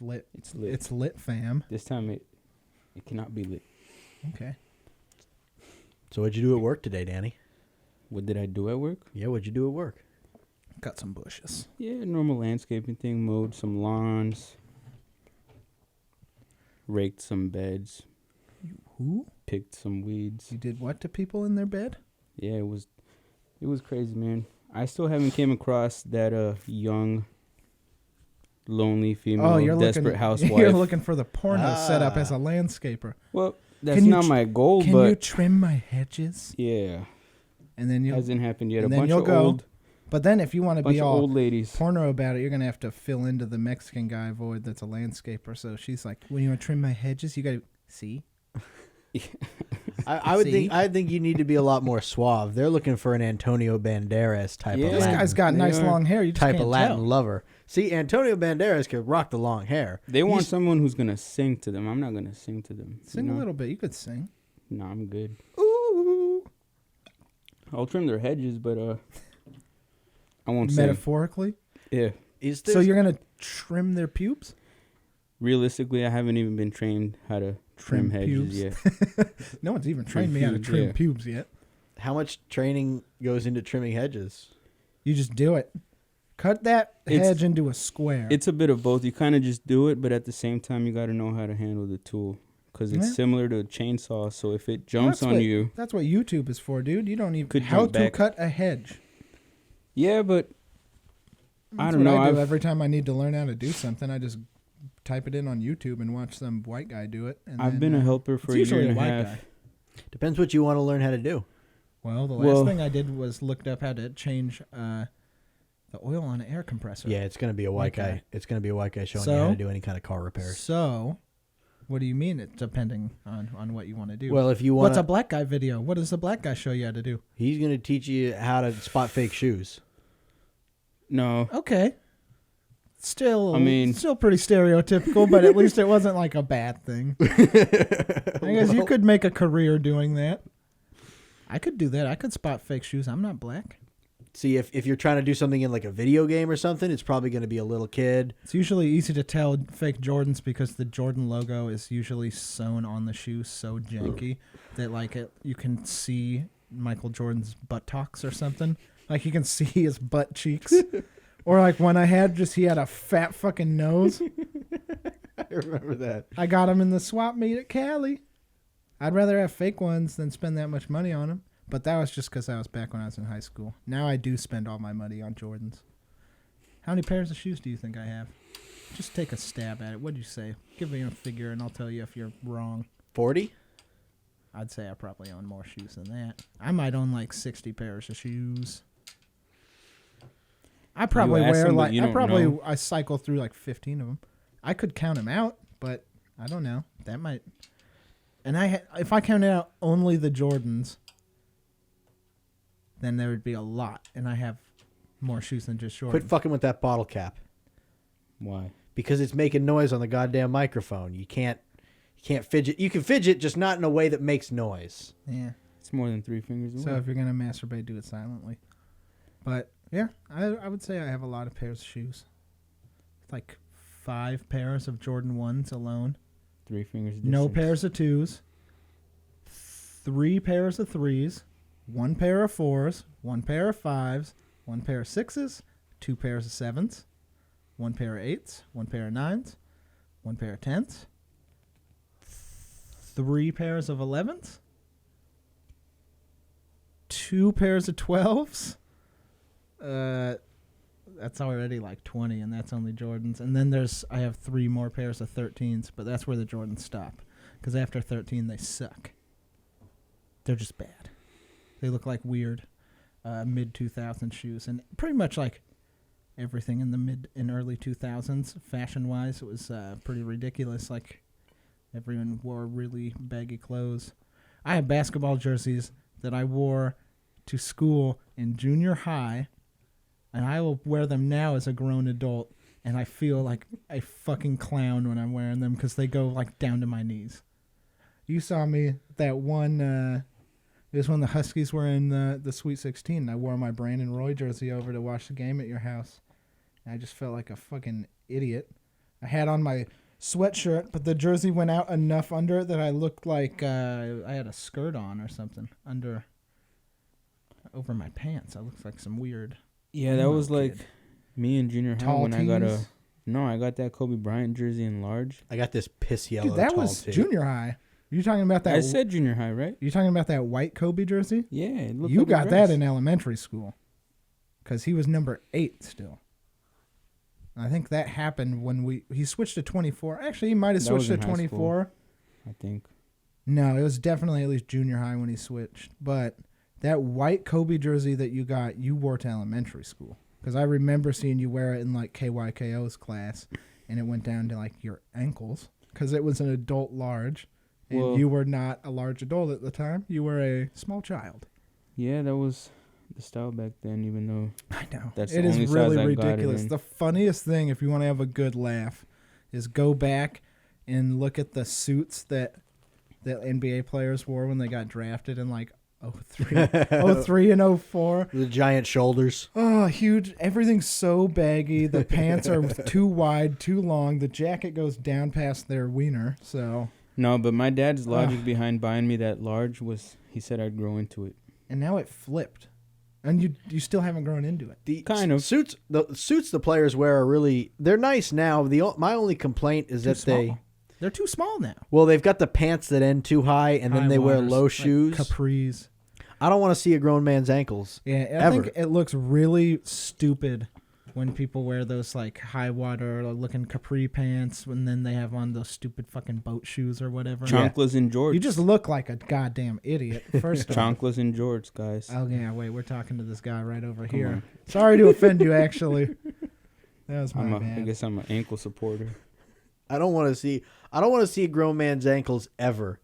lit. It's lit. It's lit, fam. This time it cannot be lit. Okay. So what'd you do at work today, Danny? What did I do at work? Yeah, what'd you do at work? Cut some bushes. Yeah, normal landscaping thing. Mowed some lawns. Raked some beds. Who? Picked some weeds. You did what to people in their bed? Yeah, it was crazy, man. I still haven't came across that young, lonely female desperate housewife. You're looking for the porno setup as a landscaper. Well, that's not my goal, can but you trim my hedges? yeah, And then you hasn't happened yet. and A then bunch you'll of go. old, But then if you want to bunch be of all old ladies. porno about it, you're gonna have to fill into the Mexican guy void that's a landscaper. So she's like, "When you want to trim my hedges, you gotta see." I think you need to be a lot more suave. They're looking for an Antonio Banderas type Yeah. of This Latin, guy's got nice long hair. You just type can't of Latin tell. lover. See, Antonio Banderas could rock the long hair. They want someone who's gonna sing to them. I'm not gonna sing to them. Sing a little bit. You could sing. No, I'm good. Ooh. I'll trim their hedges, but I won't sing. Metaphorically. Yeah. So you're gonna trim their pubes? Realistically, I haven't even been trained how to trim hedges pubes? yet. No one's even trained me how to pubes, trim yeah. pubes yet. How much training goes into trimming hedges? You just do it. Cut that hedge into a square. It's a bit of both. You kind of just do it, but at the same time, you got to know how to handle the tool because it's similar to a chainsaw. So if it jumps on you, that's what YouTube is for, dude. You don't even Could how jump to back. cut a hedge. yeah, but I That's don't what know. I do I've- every time I need to learn how to do something. I just type it in on YouTube and watch some white guy do it. And I've then, been a helper for a it's year usually and a white half. guy. Depends what you want to learn how to do. Well, the last thing I did was looked up how to change the oil on an air compressor. Yeah, it's gonna be a white guy. It's gonna be a white guy showing you So? how to do any kind of car repairs. So, what do you mean? It's depending on what you want to do. Well, if you want, What's a black guy video? What does the black guy show you how to do? he's gonna teach you how to spot fake shoes. No. Okay. Still, I mean- still pretty stereotypical, but at least it wasn't like a bad thing. I guess you could make a career doing that. I could do that. I could spot fake shoes. I'm not black. See, if you're trying to do something in like a video game or something, it's probably going to be a little kid. It's usually easy to tell fake Jordans because the Jordan logo is usually sewn on the shoe so janky that like you can see Michael Jordan's buttocks or something. Like you can see his butt cheeks. Or like when he had a fat fucking nose. I remember that. I got him in the swap meet at Cali. I'd rather have fake ones than spend that much money on them. But that was just because I was back when I was in high school. Now I do spend all my money on Jordans. How many pairs of shoes do you think I have? Just take a stab at it. What'd you say? Give me a figure and I'll tell you if you're wrong. 40? I'd say I probably own more shoes than that. I might own like 60 pairs of shoes. I probably You ask wear them, but like you don't know. I cycle through like 15 of them. I could count them out, but I don't know. That might. And if I counted out only the Jordans, then there would be a lot, and I have more shoes than just Jordans. Quit fucking with that bottle cap. Why? Because it's making noise on the goddamn microphone. You can't fidget. You can fidget, just not in a way that makes noise. Yeah. It's more than 3 fingers away. So if you're gonna masturbate, do it silently. But yeah, I would say I have a lot of pairs of shoes. Like 5 pairs of Jordan 1s alone. 3 fingers No distance. pairs of 2s. 3 pairs of 3s. 1 pair of 4s. 1 pair of 5s. 1 pair of 6s. 2 pairs of 7s. 1 pair of 8s. 1 pair of 9s. 1 pair of 10s. 3 pairs of 11s. 2 pairs of 12s. That's already like 20, and that's only Jordans. And then I have 3 more pairs of 13s, but that's where the Jordans stop. Because after 13, they suck. They're just bad. They look like weird mid-2000s shoes. And pretty much like everything in the mid and early 2000s, fashion-wise, it was pretty ridiculous. Like everyone wore really baggy clothes. I have basketball jerseys that I wore to school in junior high, and I will wear them now as a grown adult, and I feel like a fucking clown when I'm wearing them because they go like down to my knees. You saw me that one. It was when the Huskies were in the Sweet 16. And I wore my Brandon Roy jersey over to watch the game at your house. And I just felt like a fucking idiot. I had on my sweatshirt, but the jersey went out enough under it that I looked like I had a skirt on or something over my pants. I looked like some weird. Yeah, that was like kid. me in junior high Tall when I got tees? I got that Kobe Bryant jersey in large. I got this piss yellow. Dude, that tall was tee. junior high. You talking about that? I said junior high, right? You talking about that white Kobe jersey? Yeah, it looked You like a got dress. that in elementary school, because he was number 8 still. I think that happened when he switched to 24. Actually, he might have That was switched to in high 24. I think. No, it was definitely at least junior high when he switched. But that white Kobe jersey that you got, you wore to elementary school. Because I remember seeing you wear it in like KYKO's class, and it went down to like your ankles because it was an adult large, and Well, you were not a large adult at the time. You were a small child. Yeah, that was the style back then, even though I know. That's It the is only really size I got it ridiculous. in. The funniest thing, if you want to have a good laugh, is go back and look at the suits that NBA players wore when they got drafted in like 03 and 04. The giant shoulders. Oh, huge. Everything's so baggy. The pants are too wide, too long. The jacket goes down past their wiener. So, No, but my dad's logic behind buying me that large was he said I'd grow into it. and now it flipped. And you still haven't grown into it. The Kind of. suits. The suits the players wear are they're nice now. My only complaint is that They're too small now. they've got the pants that end too high, and then High they wear waters, low like shoes. capris. I don't want to see a grown man's ankles. Yeah, I Ever. think it looks really stupid when people wear those like high water looking capri pants, and then they have on those stupid fucking boat shoes or whatever. Chanclas and jorts. You just look like a goddamn idiot. First of all. Chanclas and jorts, guys. Oh yeah, wait, we're talking to this guy right over Come here. on. Sorry to offend you, actually. That was my I bad. guess I'm an ankle supporter. I don't want to see a grown man's ankles ever.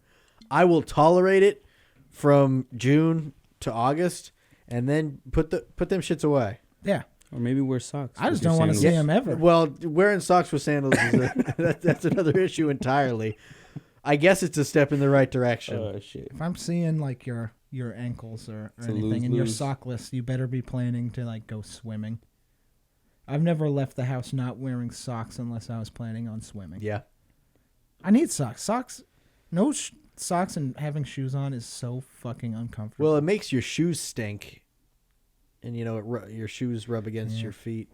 I will tolerate it from June to August, and then put them shits away. Yeah, Or maybe wear socks. I just with your don't want to see sandals. him ever. Well, wearing socks with sandals that's another issue entirely. I guess it's a step in the right direction. Oh, shit. If I'm seeing like your ankles or It's a anything and you're lose-lose. sockless, you better be planning to like go swimming. I've never left the house not wearing socks unless I was planning on swimming. Yeah. I need socks. Socks and having shoes on is so fucking uncomfortable. Well, it makes your shoes stink, and your shoes rub against Yeah. your feet.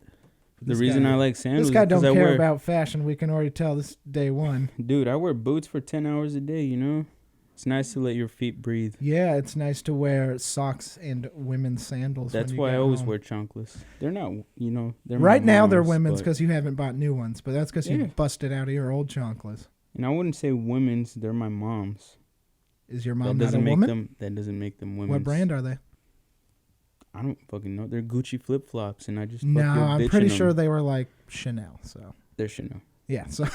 The This reason guy- I like sandals this guy is 'cause don't I care wear, about fashion. We can already tell this day one. Dude, I wear boots for 10 hours a day, you know? It's nice to let your feet breathe. Yeah, it's nice to wear socks and women's sandals. That's when you why I get always home. wear chanclas. They're not, they're Right my now they're mom's, women's but- because you haven't bought new ones, but that's because Yeah. you busted out of your old chanclas. And I wouldn't say women's, they're my mom's. Is your That mom not a doesn't make woman? them that doesn't make them women's. What brand are they? I don't fucking know. They're Gucci flip-flops and I just No, fuck your I'm bitch pretty in sure them. they were like Chanel. So They're Chanel. yeah, so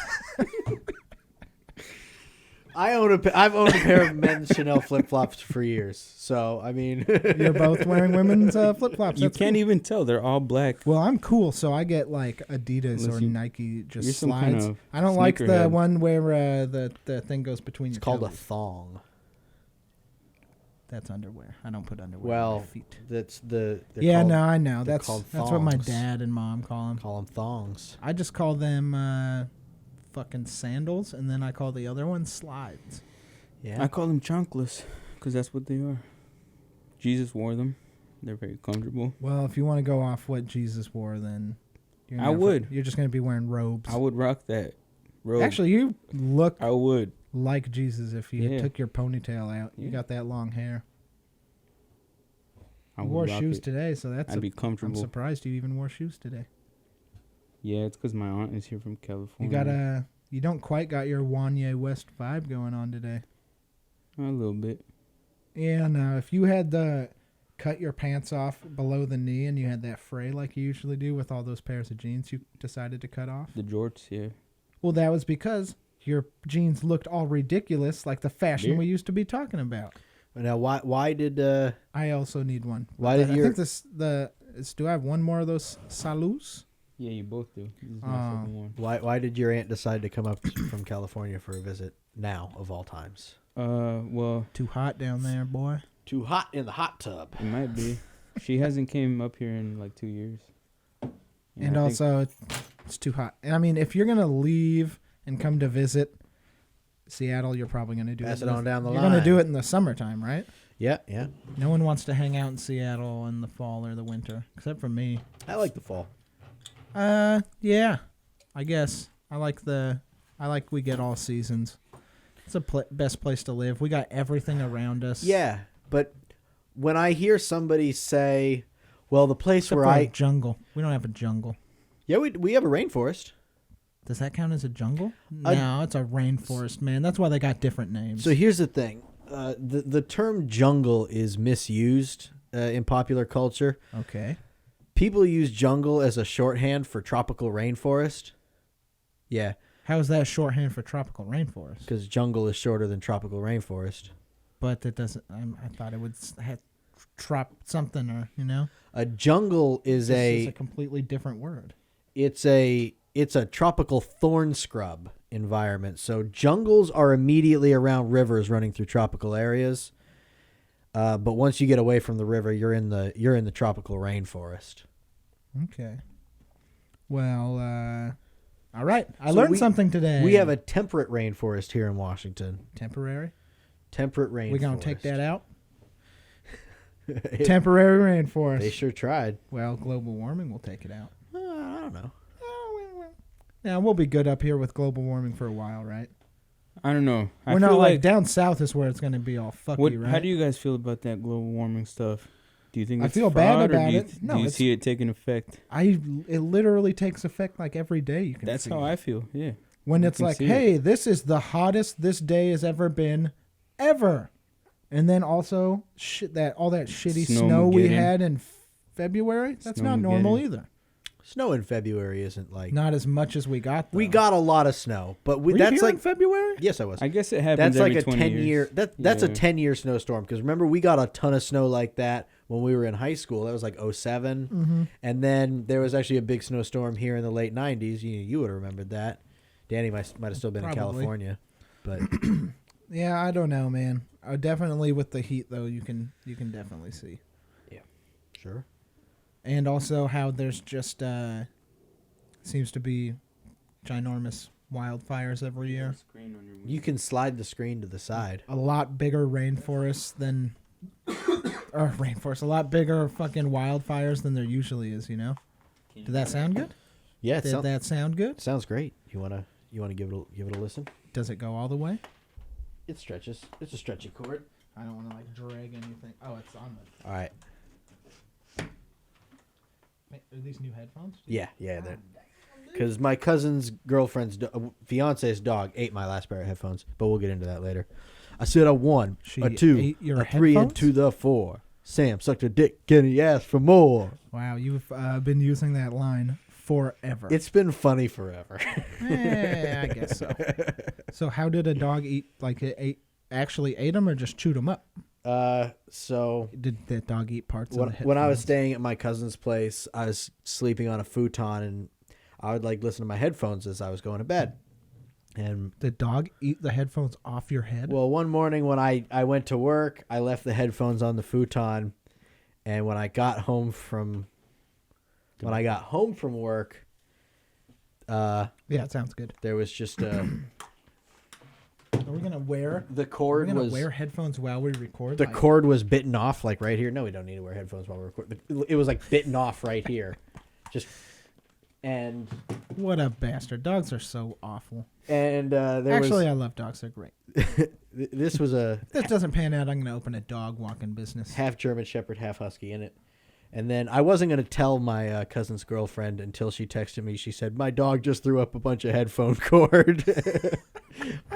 I've owned a pair of men's Chanel flip flops for years. So I mean, you're both wearing women's flip flops. You can't even tell. They're all black. Well, I'm cool, so I get like Adidas Unless or you- Nike just you're some slides. kind of I don't like the sneakerhead. one where the thing goes between it's your called a toes. thong. That's underwear. I don't put underwear on Well, my feet. that's they're Yeah, called, no, I know. they're That's called what my thongs. dad and mom call them. Call them thongs. I just call them fucking sandals, and then I call the other one slides. Yeah. I call them chanclas because that's what they are. Jesus wore them. They're very comfortable. Well, if you want to go off what Jesus wore, then you're I gonna would. You're just going to be wearing robes. I would rock that robe. Actually, you look I would. like Jesus if you Yeah. took your ponytail out. You Yeah. got that long hair. I You would wore rock shoes it. today, so that's. I'd be I'm comfortable. surprised you even wore shoes today. Yeah, it's because my aunt is here from You California. got You don't quite got your Wanye West vibe going on today. A little bit. Yeah, no. If you had cut your pants off below the knee and you had that fray like you usually do with all those pairs of jeans you decided to cut off. The jorts, yeah. Well, that was because your jeans looked all ridiculous, like the fashion Yeah. we used to be talking about. Now, why did I also need one. Why But did I your- think do I have one more of those salus? Yeah, you both do. This is Oh. my second one. why did your aunt decide to come up from California for a visit now of all times? Well, Too hot down there, boy. Too hot in the hot tub. it might be. She hasn't came up here in like 2 years. And I think also, It's too hot. And I mean, if you're gonna leave and come to visit Seattle, you're probably gonna do Pass it on down the You're line. gonna do it in the summertime, right? Yeah. No one wants to hang out in Seattle in the fall or the winter, except for me. I like the fall. Yeah, I guess I like we get all seasons. It's the best place to live. We got everything around us. Yeah, but when I hear somebody say, "Well, the place Except where for a jungle, we don't have a jungle. yeah, we have a rainforest." Does that count as a jungle? No, it's a rainforest, man. That's why they got different names. So here's the thing: the term jungle is misused in popular culture. Okay. People use jungle as a shorthand for tropical rainforest. Yeah, How is that shorthand for tropical rainforest? because jungle is shorter than tropical rainforest. But it doesn't. I thought it would have trop something, or A jungle is This is a completely different word. it's a tropical thorn scrub environment. So jungles are immediately around rivers running through tropical areas. But once you get away from the river, you're in the tropical rainforest. Okay. Well, all right. I learned something today. We have a temperate rainforest here in Washington. temporary. Temperate rainforest. We're gonna take that out. Temporary rainforest. They sure tried. Well, global warming will take it out. I don't know. Yeah, we'll be good up here with global warming for a while, right? I don't know. We're not like down south is where it's going to be all fucky, right? How do you guys feel about that global warming stuff? Do you think I it's feel fraud, bad about or do you, it. No, do you it's- see it taking effect? It literally takes effect like every day. You can. That's see how it. I feel. Yeah. When you it's can like, see hey, this is the hottest this day has ever been, ever, and then also all that shitty snow we Snowmageddon. had in February. That's not normal Snowmageddon. either. Snow in February isn't like Not as much as we got. Though. we got a lot of snow, but Were you that's here like in February. yes, I was. I guess it happens That's like every a 20 10 year. years. That's a Yeah. 10-year snowstorm because remember we got a ton of snow like that when we were in high school. That was like 07. Mm-hmm. And then there was actually a big snowstorm here in the late 90s. You would have remembered that. Danny might have still been in Probably. California, but Yeah, I don't know, man. Definitely with the heat though, you can definitely see, sure. and also how there's just seems to be ginormous wildfires every year. You can slide the screen to the side. A lot bigger rainforests than, or rainforest, a lot bigger fucking wildfires than there usually is. Did that sound good? Yeah, it Did that sound good? sounds great. You wanna give it a listen? Does it go all the way? It stretches. It's a stretchy cord. I don't want to like drag anything. Oh, it's on the. All right. Are these new headphones? Yeah. Because my cousin's girlfriend's fiance's dog ate my last pair of headphones, but we'll get into that later. I said a 1, She a 2, ate your a 3, and headphones? to the 4. Sam sucked a dick, and he asked for more. Wow, you've been using that line forever. It's been funny forever. I guess so. So how did a dog eat? Like it actually ate them, or just chewed them up? So Did that dog eat parts of the headphones? when I was staying at my cousin's place, I was sleeping on a futon, and I would like listen to my headphones as I was going to bed. And the dog eat the headphones off your head? well, one morning when I went to work, I left the headphones on the futon, and when I got home from work, yeah, it sounds good. there was just a Are we gonna wear? the We're cord gonna was wear headphones while we record. the cord was bitten off like right here. No, we don't need to wear headphones while we record. It was like bitten off right here, just and What a bastard! Dogs are so awful. there Actually, was I love dogs. They're great. this was a If this doesn't pan out, I'm gonna open a dog walking business. half German Shepherd, half Husky in it. And then I wasn't going to tell my cousin's girlfriend until she texted me. She said, my dog just threw up a bunch of headphone cord.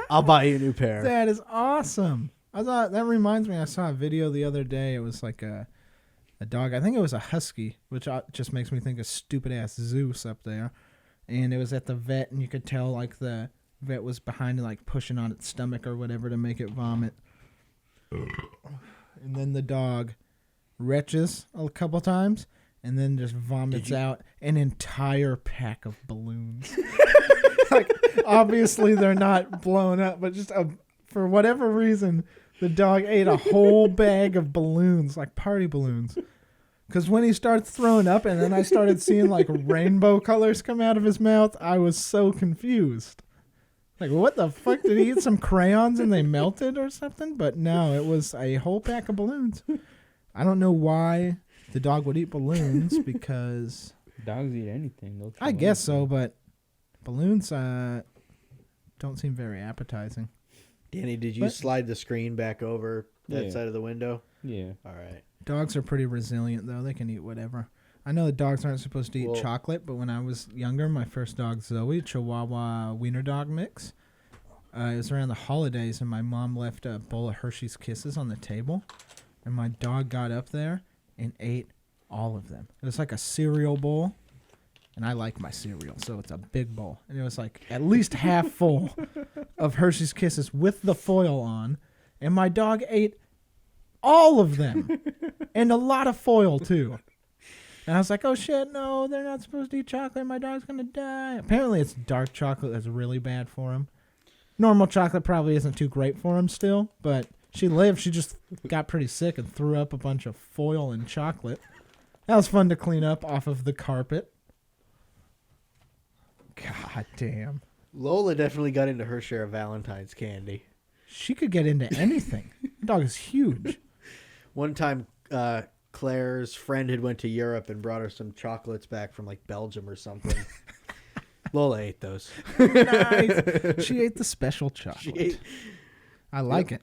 I'll buy you a new pair. That is awesome. That reminds me. I saw a video the other day. It was like a dog. I think it was a husky, which just makes me think of stupid ass Zeus up there. And it was at the vet, and you could tell like the vet was behind it, like pushing on its stomach or whatever to make it vomit. And then the dog retches a couple times and then just vomits out an entire pack of balloons. Like, obviously they're not blown up, but just for whatever reason, the dog ate a whole bag of balloons, like party balloons. Because when he starts throwing up and then I started seeing like rainbow colors come out of his mouth, I was so confused. Like, what the fuck? Did he eat some crayons and they melted or something? But no, it was a whole pack of balloons. I don't know why the dog would eat balloons because... Dogs eat anything. I guess so, but balloons don't seem very appetizing. Danny, did you slide the screen back over that Yeah. side of the window? Yeah. All right. Dogs are pretty resilient, though. They can eat whatever. I know that dogs aren't supposed to eat chocolate, but when I was younger, my first dog, Zoe, Chihuahua Wiener Dog mix, it was around the holidays, and my mom left a bowl of Hershey's Kisses on the table, and my dog got up there and ate all of them. It was like a cereal bowl, and I like my cereal, so it's a big bowl. And it was like at least half full of Hershey's Kisses with the foil on, and my dog ate all of them, and a lot of foil, too. And I was like, oh, shit, no, they're not supposed to eat chocolate. My dog's going to die. Apparently, it's dark chocolate that's really bad for him. Normal chocolate probably isn't too great for him still, but she lived. She just got pretty sick and threw up a bunch of foil and chocolate. That was fun to clean up off of the carpet. God damn. Lola definitely got into her share of Valentine's candy. She could get into anything. The dog is huge. One time, Claire's friend had went to Europe and brought her some chocolates back from like Belgium or something. Lola ate those. Nice. She ate the special chocolate. I like it.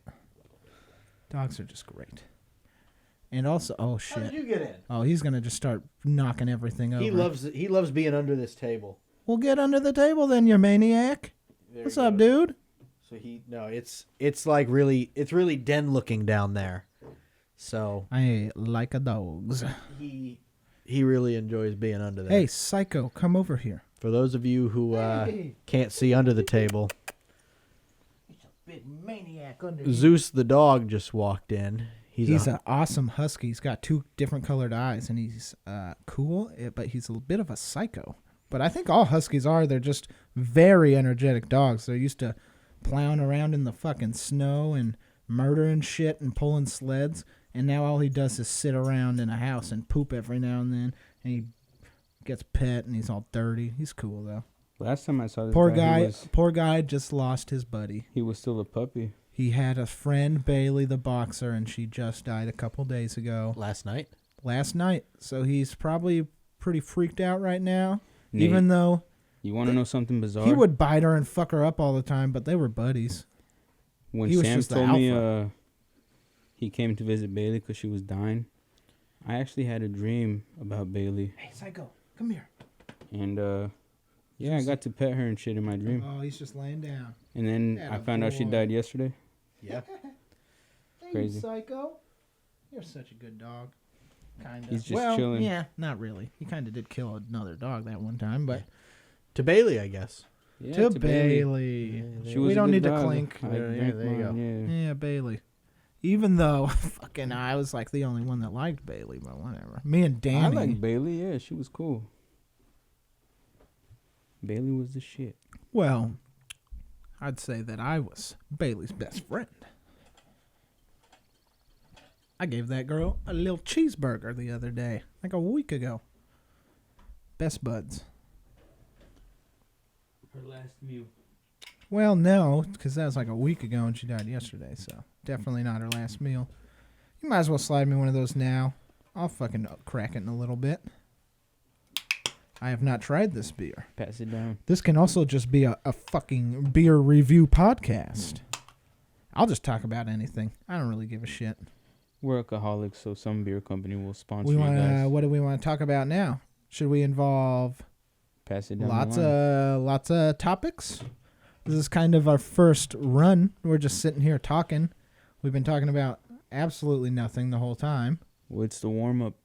Dogs are just great. And also, oh shit. How did you get in? Oh, he's gonna just start knocking everything over. He loves being under this table. Well, get under the table then, you maniac. What's up, dude? So it's like really, it's really den looking down there. So I like a dogs. He really enjoys being under there. Hey, Psycho, come over here. For those of you who can't see under the table, He's a big maniac under here. Zeus the dog just walked in. He's an awesome husky. He's got 2 different colored eyes, and he's cool, but he's a bit of a psycho. But I think all huskies are. They're just very energetic dogs. They're used to plowing around in the fucking snow and murdering shit and pulling sleds. And now all he does is sit around in a house and poop every now and then. And he gets pet and he's all dirty. He's cool, though. Last time I saw this poor guy just lost his buddy. He was still a puppy. He had a friend, Bailey the boxer, and she just died a couple days ago. Last night. So he's probably pretty freaked out right now. Nate, even though... You want to know something bizarre? He would bite her and fuck her up all the time, but they were buddies. When Sam told me he came to visit Bailey because she was dying, I actually had a dream about Bailey. Hey, Psycho, come here. And, yeah, I got to pet her and shit in my dream. Oh, he's just laying down. And then I found out she died yesterday. Yeah. Crazy. Hey, Psycho. You're such a good dog. Kind of. He's just chilling. Yeah, not really. He kind of did kill another dog that one time, but... To Bailey, I guess. Yeah, to Bailey. She was we a don't good need dog. to clink. There you go. Yeah, Bailey. Even though fucking I was like the only one that liked Bailey, but whatever. Me and Danny. I like Bailey. Yeah, she was cool. Bailey was the shit. Well, I'd say that I was Bailey's best friend. I gave that girl a little cheeseburger the other day, like a week ago. Best buds. Her last meal. Well, no, because that was like a week ago and she died yesterday, so definitely not her last meal. You might as well slide me one of those now. I'll fucking crack it in a little bit. I have not tried this beer. Pass it down. This can also just be a fucking beer review podcast. I'll just talk about anything. I don't really give a shit. We're alcoholics, so some beer company will sponsor you guys. What do we want to talk about now? Should we involve Pass it down. lots of topics? This is kind of our first run. We're just sitting here talking. We've been talking about absolutely nothing the whole time. Well, it's the warm-up.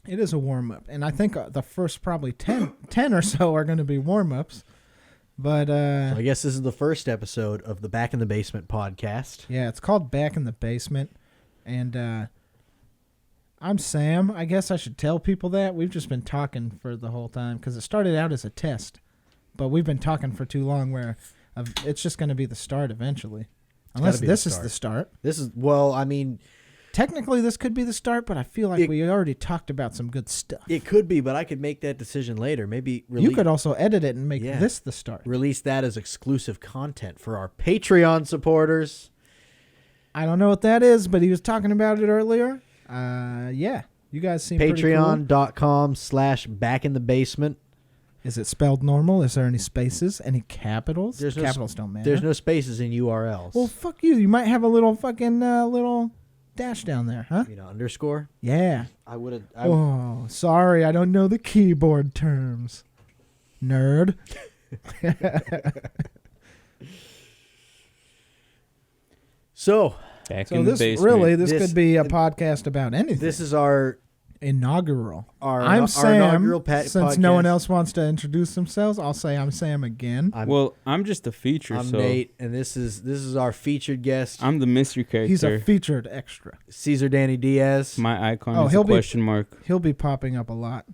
It is a warm-up. And I think the first probably 10 or so are going to be warm-ups. But so I guess this is the first episode of the Back in the Basement podcast. Yeah, it's called Back in the Basement. And I'm Sam. I guess I should tell people that. We've just been talking for the whole time because it started out as a test. But we've been talking for too long where it's just going to be the start eventually. Unless this is the start. This is, well, I mean, technically this could be the start, but I feel like we already talked about some good stuff. It could be, but I could make that decision later. Maybe you could also edit it and make this the start. Release that as exclusive content for our Patreon supporters. I don't know what that is, but he was talking about it earlier. Yeah. You guys seem pretty cool. Patreon.com/backinthebasement. Is it spelled normal? Is there any spaces? Any capitals? Capitals don't matter. There's no spaces in URLs. Well, fuck you. You might have a little fucking little dash down there, huh? You know, underscore? Yeah. I would have. Oh, sorry. I don't know the keyboard terms. Nerd. So this could be a podcast about anything. This is our inaugural. I'm Sam. Inaugural since podcast. No one else wants to introduce themselves, I'll say I'm Sam again. I'm just a feature. I'm Nate, and this is our featured guest. I'm the mystery character. He's a featured extra. Cesar Danny Diaz. My icon is a question mark. He'll be popping up a lot.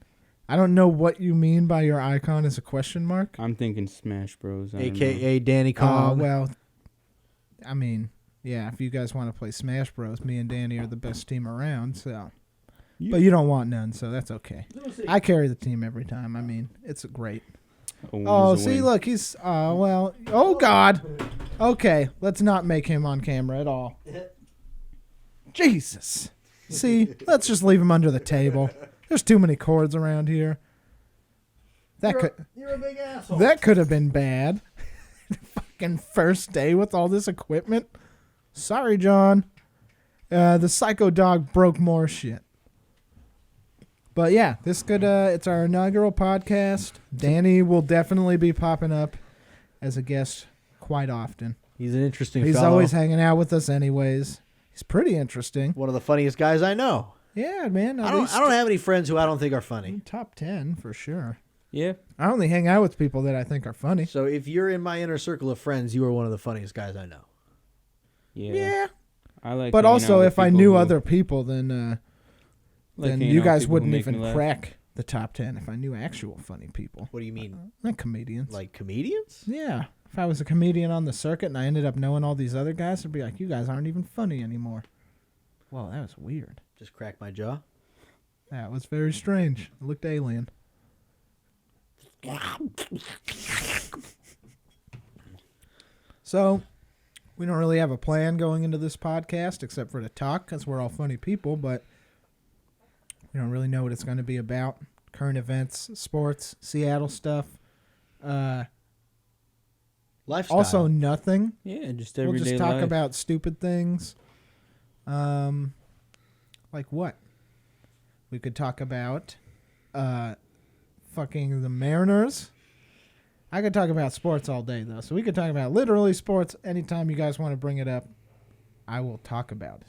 I don't know what you mean by your icon is a question mark. I'm thinking Smash Bros. AKA Danny Kong. Well, I mean, yeah, if you guys want to play Smash Bros, me and Danny are the best team around, so... But you don't want none, so that's okay. I carry the team every time. I mean, it's great. Look, he's... Oh, God. Okay, let's not make him on camera at all. Jesus. See, let's just leave him under the table. There's too many cords around here. You're a big asshole. That could have been bad. Fucking first day with all this equipment. Sorry, John. The psycho dog broke more shit. But yeah, this could it's our inaugural podcast. Danny will definitely be popping up as a guest quite often. He's an interesting He's fellow. always hanging out with us anyways. He's pretty interesting. One of the funniest guys I know. Yeah, man. I don't have any friends who I don't think are funny. Top 10 for sure. Yeah. I only hang out with people that I think are funny. So if you're in my inner circle of friends, you are one of the funniest guys I know. Yeah. I like. But also, if I knew other people, then you guys wouldn't even crack the top 10 if I knew actual funny people. What do you mean? Like comedians. Like comedians? Yeah. If I was a comedian on the circuit and I ended up knowing all these other guys, I'd be like, you guys aren't even funny anymore. Well, that was weird. Just cracked my jaw. That was very strange. It looked alien. So, we don't really have a plan going into this podcast except for to talk because we're all funny people, but we don't really know what it's going to be about. Current events, sports, Seattle stuff. Lifestyle. Also nothing. Yeah, just everyday We'll just talk life. about stupid things. Like what? We could talk about fucking the Mariners. I could talk about sports all day, though. So we could talk about literally sports anytime you guys want to bring it up. I will talk about it.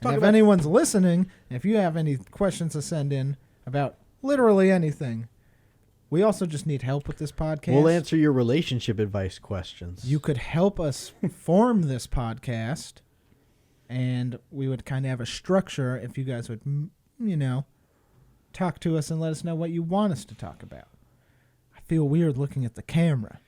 And if anyone's listening, if you have any questions to send in about literally anything, we also just need help with this podcast. We'll answer your relationship advice questions. You could help us form this podcast, and we would kind of have a structure if you guys would, talk to us and let us know what you want us to talk about. I feel weird looking at the camera.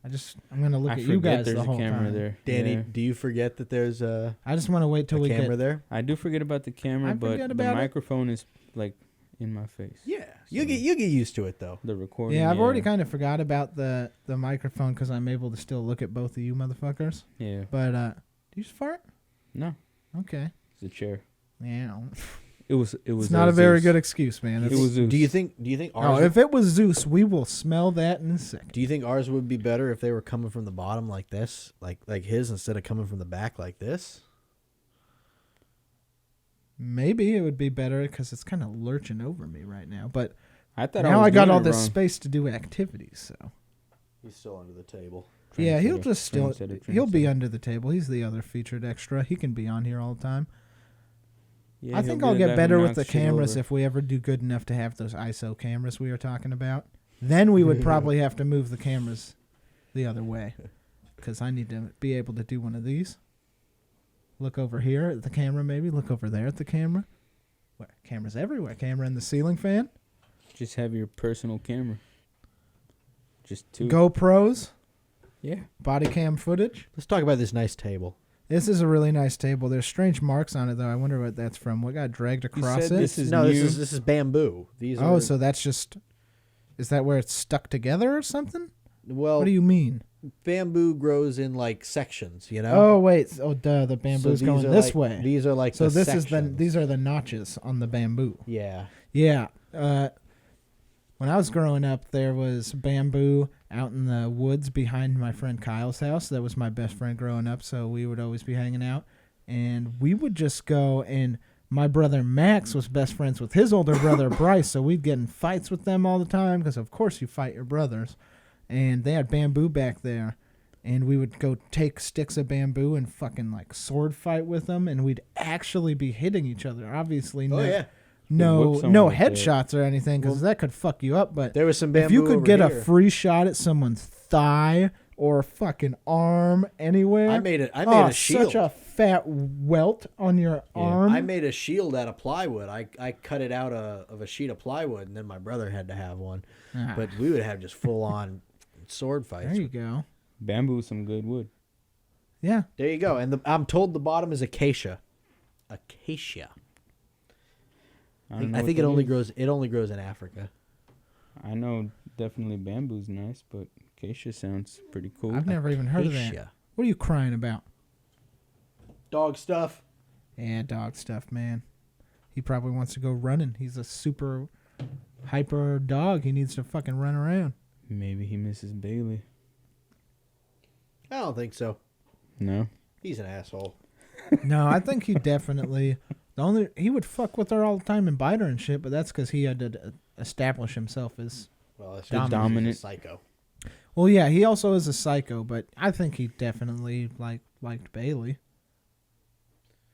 I'm going to look at you guys the whole time. There. Danny, Yeah. do you forget that there's a I just want to wait till we camera get there? I do forget about the camera, but the microphone is like in my face. Yeah. You get used to it, though. The recording. Yeah, I've already kind of forgot about the microphone because I'm able to still look at both of you motherfuckers. Yeah. But, do you just fart? No. Okay. It's a chair. Yeah. It was. It's not a very good excuse, man. It was Zeus. Do you think ours? If it was Zeus, we will smell that in a second. Do you think ours would be better if they were coming from the bottom like this, like his, instead of coming from the back like this? Maybe it would be better because it's kind of lurching over me right now. But I thought now I got all this wrong. space to do activities. So He's still under the table. yeah, he'll be under the table. He's the other featured extra. He can be on here all the time. Yeah, I think I'll get better with the cameras if we ever do good enough to have those ISO cameras we were talking about. Then we would probably have to move the cameras the other way because I need to be able to do one of these. Look over here at the camera, maybe. Look over there at the camera. What? Cameras everywhere. Camera in the ceiling fan. Just have your personal camera. Just two. GoPros. Yeah. Body cam footage. Let's talk about this nice table. This is a really nice table. There's strange marks on it, though. I wonder what that's from. What got dragged across it? This is this is bamboo. These are, so that's just... Is that where it's stuck together or something? Well, what do you mean? Bamboo grows in like sections, you know? Oh, wait. Oh, duh. The bamboo's going this way. These are like so the this sections. these are the notches on the bamboo. Yeah. Yeah. When I was growing up, there was bamboo out in the woods behind my friend Kyle's house. That was my best friend growing up, so we would always be hanging out. And we would just go, and my brother Max was best friends with his older brother Bryce, so we'd get in fights with them all the time because, of course, you fight your brothers. And they had bamboo back there, and we would go take sticks of bamboo and fucking, like, sword fight with them, and we'd actually be hitting each other. Obviously, no headshots or anything, because that could fuck you up. But there was some bamboo. If you could get here. a free shot at someone's thigh or fucking arm anywhere, I made a shield. Such a fat welt on your arm. I made a shield out of plywood. I cut it out of a sheet of plywood, and then my brother had to have one. But we would have just full on sword fights. There you go. Bamboo is some good wood. Yeah. There you go. And I'm told the bottom is acacia. Acacia. I think it only grows in Africa. I know definitely bamboo's nice, but acacia sounds pretty cool. I've never even heard of that. What are you crying about? Dog stuff. Yeah, dog stuff, man. He probably wants to go running. He's a super hyper dog. He needs to fucking run around. Maybe he misses Bailey. I don't think so. No? He's an asshole. No, I think he definitely... He would fuck with her all the time and bite her and shit, but that's because he had to establish himself as dominant psycho. Well, yeah, he also is a psycho, but I think he definitely liked Bailey.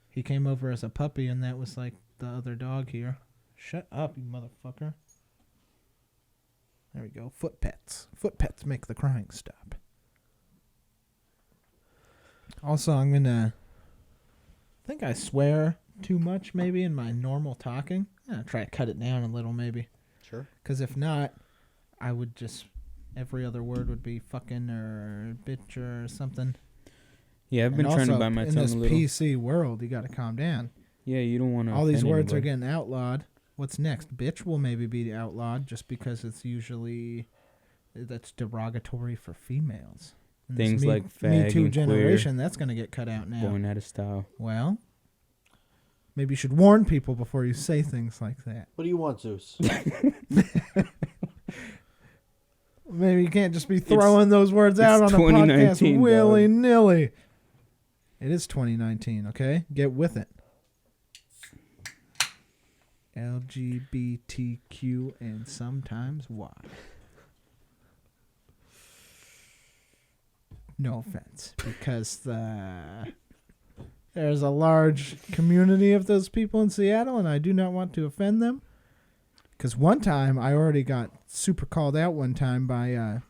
He came over as a puppy, and that was like the other dog here. Shut up, you motherfucker. There we go. Foot pets. Foot pets make the crying stop. Also, I'm gonna... I think I swear too much maybe in my normal talking. I'm gonna try to cut it down a little maybe. Sure. Because if not, I would just... Every other word would be fucking or bitch or something. Yeah, I've been trying to bite my tongue a little. In this PC world, you got to calm down. Yeah, you don't want to. All these words are getting outlawed. What's next? Bitch will maybe be outlawed just because it's usually that's derogatory for females. And things like fag Me Too and generation, queer, that's going to get cut out now. Born out of style. Well, maybe you should warn people before you say things like that. What do you want, Zeus? Maybe you can't just be throwing those words out on a podcast willy-nilly. It is 2019, okay? Get with it. LGBTQ and sometimes Y. No offense, because there's a large community of those people in Seattle, and I do not want to offend them. Because one time, I already got super called out one time by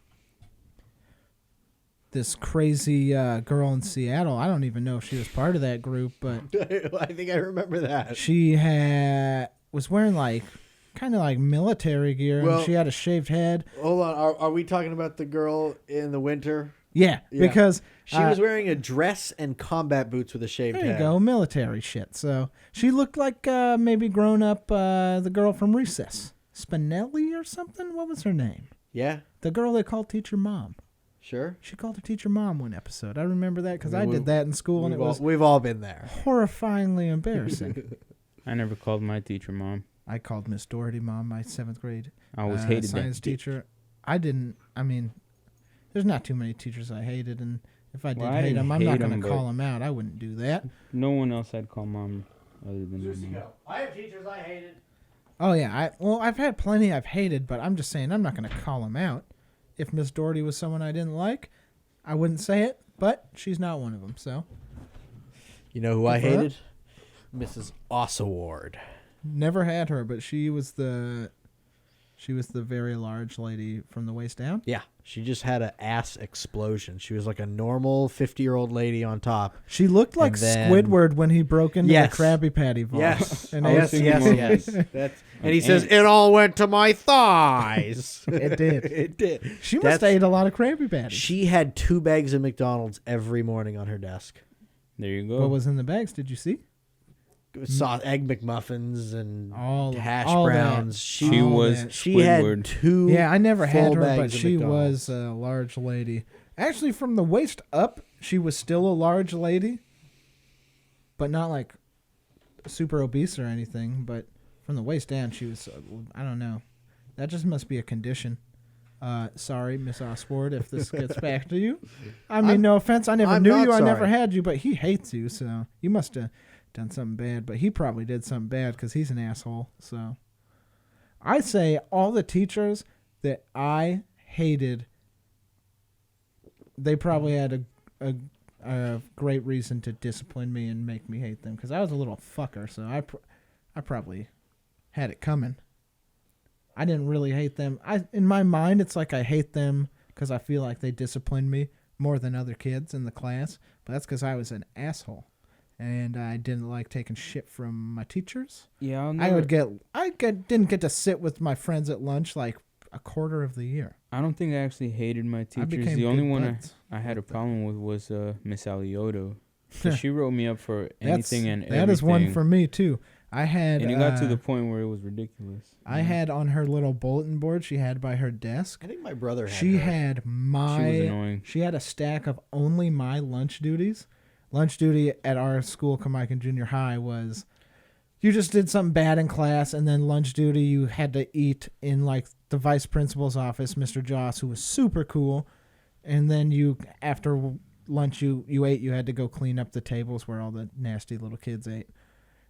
this crazy girl in Seattle. I don't even know if she was part of that group, but... I think I remember that. She was wearing kind of like military gear, and she had a shaved head. Hold on, are we talking about the girl in the winter? Yeah. Because... She was wearing a dress and combat boots with a shaved head. There you go, military shit. So she looked like maybe grown up the girl from Recess. Spinelli or something? What was her name? Yeah. The girl they called Teacher Mom. Sure. She called her Teacher Mom one episode. I remember that because I did that in school, and we've all been there. Horrifyingly embarrassing. I never called my teacher Mom. I called Miss Doherty Mom, my 7th grade I always hated science teacher. I didn't. I mean, there's not too many teachers I hated, and if I did hate them, I'm not going to call them out. I wouldn't do that. No one else I'd call Mom other than my mom. I have teachers I hated. Oh, yeah. I've had plenty I've hated, but I'm just saying I'm not going to call them out. If Miss Doherty was someone I didn't like, I wouldn't say it, but she's not one of them, so. You know who I hated? Mrs. Ossaward. Never had her, but she was the very large lady from the waist down? Yeah. She just had an ass explosion. She was like a normal 50-year-old lady on top. She looked like Squidward when he broke into the Krabby Patty vault. Yes. And yes. And he says, it all went to my thighs. It did. It did. She must have ate a lot of Krabby Patties. She had 2 bags of McDonald's every morning on her desk. There you go. What was in the bags? Did you see? Egg McMuffins and All hash all browns. that. She was She had Squidward. 2. Yeah, I never had full her, but bags of she McDonald's. was a large lady. Actually, from the waist up, she was still a large lady, but not like super obese or anything. But from the waist down, she was, I don't know. That just must be a condition. Sorry, Miss Oswald, if this gets back to you. I mean, no offense. I never I'm knew not you. I sorry. never had you, but he hates you, so you must have done something bad. But he probably did something bad because he's an asshole. So I say all the teachers that I hated, they probably had a great reason to discipline me and make me hate them because I was a little fucker. So I probably had it coming. I didn't really hate them. In my mind, it's like I hate them because I feel like they disciplined me more than other kids in the class. But that's because I was an asshole, and I didn't like taking shit from my teachers. Yeah, didn't get to sit with my friends at lunch like a quarter of the year. I don't think I actually hated my teachers. became The only good one buds I had a problem with was Miss Alioto. She wrote me up for anything and everything. That is one for me too. I had, and it got to the point where it was ridiculous. I had on her little bulletin board she had by her desk. I think my brother had She her. had my. She was annoying. She had a stack of only my lunch duties. Lunch duty at our school, Kamaikan Junior High, was you just did something bad in class, and then lunch duty you had to eat in like the vice principal's office, Mr. Joss, who was super cool, and then you after lunch you ate, you had to go clean up the tables where all the nasty little kids ate.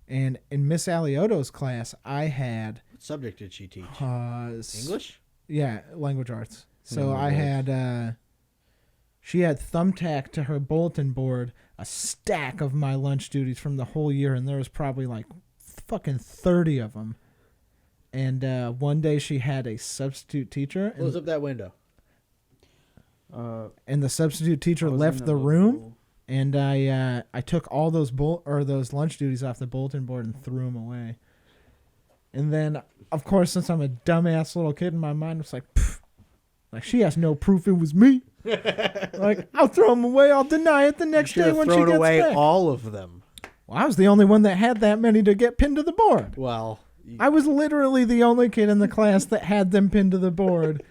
And in Miss Alioto's class, I had... What subject did she teach? English? Yeah, language arts. So Language I arts. had... she had thumbtacked to her bulletin board a stack of my lunch duties from the whole year, and there was probably like fucking 30 of them. And one day she had a substitute teacher. Close up that window. And the substitute teacher left the room. And I took all those those lunch duties off the bulletin board and threw them away. And then, of course, since I'm a dumbass little kid in my mind, I was like, pfft, like she has no proof it was me. Like I'll throw them away. I'll deny it the next day when she gets away back. all of them. Well, I was the only one that had that many to get pinned to the board. Well, I was literally the only kid in the class that had them pinned to the board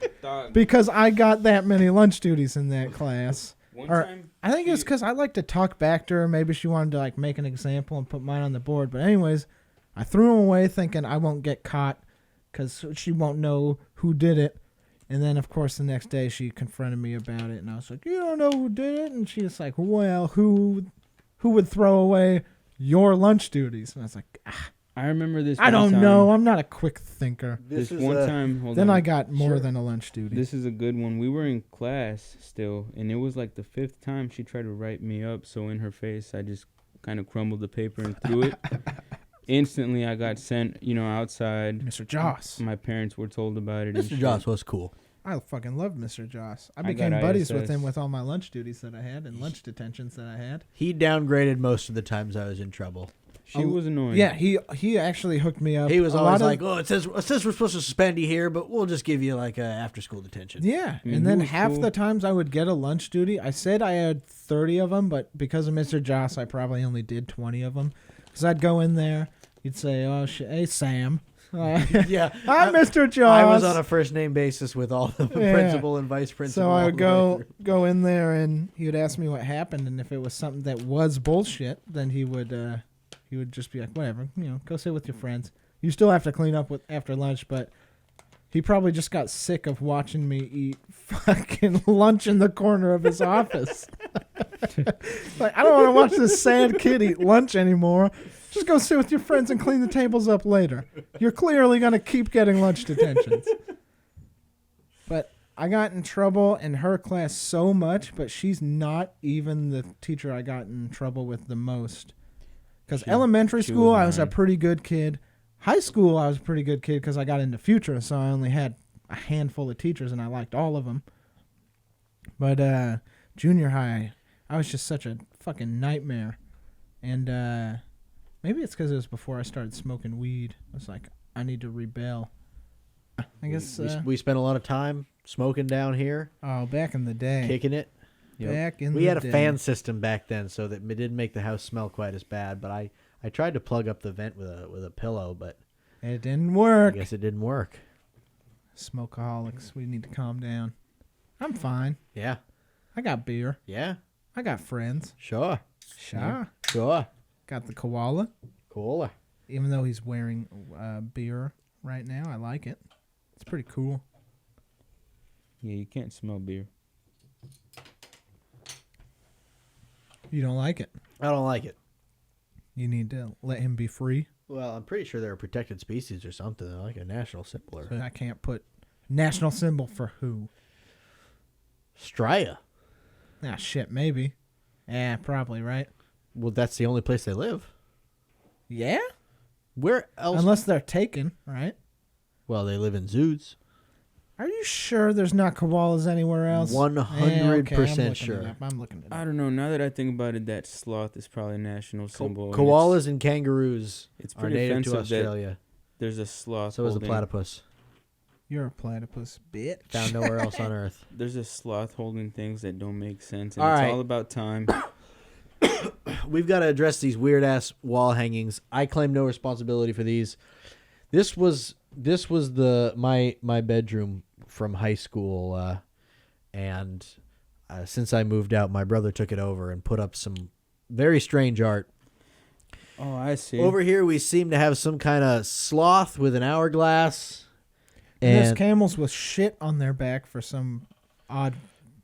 because I got that many lunch duties in that class. I think it was because I like to talk back to her. Maybe she wanted to like make an example and put mine on the board. But anyways, I threw them away thinking I won't get caught because she won't know who did it. And then, of course, the next day she confronted me about it. And I was like, you don't know who did it? And she was like, well, who would throw away your lunch duties? And I was like, I remember this. I don't know. I'm not a quick thinker. This one time, hold then on. I got more than a lunch duty. This is a good one. We were in class still, and it was like the 5th time she tried to write me up. So in her face, I just kind of crumbled the paper and threw it. Instantly, I got sent, outside. Mr. Joss. My parents were told about it. Mr. Joss was cool. I fucking loved Mr. Joss. I I became got buddies with ISS. him with all my lunch duties that I had and lunch detentions that I had. He downgraded most of the times I was in trouble. She was annoying. Yeah, he actually hooked me up. He was A always lot like, "Oh, it says we're supposed to suspend you here, but we'll just give you like a after school detention." Yeah, mean, and he then was half cool. the times I would get a lunch duty. I said I had 30 of them, but because of Mr. Joss, I probably only did 20 of them. Because I'd go in there, you'd say, "Oh, hey Sam." Yeah, I'm Mr. Joss. I was on a first name basis with all the principal and vice principal. So I all would the way go in there, and he would ask me what happened, and if it was something that was bullshit, then he would just be like, whatever, go sit with your friends. You still have to clean up after lunch, but he probably just got sick of watching me eat fucking lunch in the corner of his office. Like, I don't want to watch this sad kid eat lunch anymore. Just go sit with your friends and clean the tables up later. You're clearly going to keep getting lunch detentions. But I got in trouble in her class so much, but she's not even the teacher I got in trouble with the most. Because elementary she school, was I was a mine. pretty good kid. High school, I was a pretty good kid because I got into future, so I only had a handful of teachers, and I liked all of them. But junior high, I was just such a fucking nightmare. And maybe it's because it was before I started smoking weed. I was like, I need to rebel. I guess... we spent a lot of time smoking down here, back in the day. kicking it. Yep. Back in We the had a day. fan system back then, so that it didn't make the house smell quite as bad. But I tried to plug up the vent with a pillow, but It didn't I work. guess it didn't work. Smokeaholics, we need to calm down. I'm fine. Yeah. I got beer. Yeah. I got friends. Sure. Sure. Sure. Got the koala. Cool. Even though he's wearing beer right now, I like it. It's pretty cool. Yeah, you can't smell beer. You don't like it. I don't like it. You need to let him be free. Well, I'm pretty sure they're a protected species or something. They're like a national symbol. So I can't put national symbol for who. Strya. Ah, shit, maybe. Yeah, probably, right? Well, that's the only place they live. Yeah? Where else? Unless they're taken, right? Well, they live in zoos. Are you sure there's not koalas anywhere else? 100% sure. I'm looking it I up. don't know. Now that I think about it, that sloth is probably a national symbol. and Koalas and kangaroos It's are pretty native to offensive that Australia. there's a sloth. So is the holding- platypus. You're a platypus, bitch. Found nowhere else on Earth. There's a sloth holding things that don't make sense, and All it's right. all about time. We've got to address these weird ass wall hangings. I claim no responsibility for these. This was my bedroom from high school, and since I moved out, my brother took it over and put up some very strange art. Oh, I see. Over here, we seem to have some kind of sloth with an hourglass, And there's and camels with shit on their back for some odd,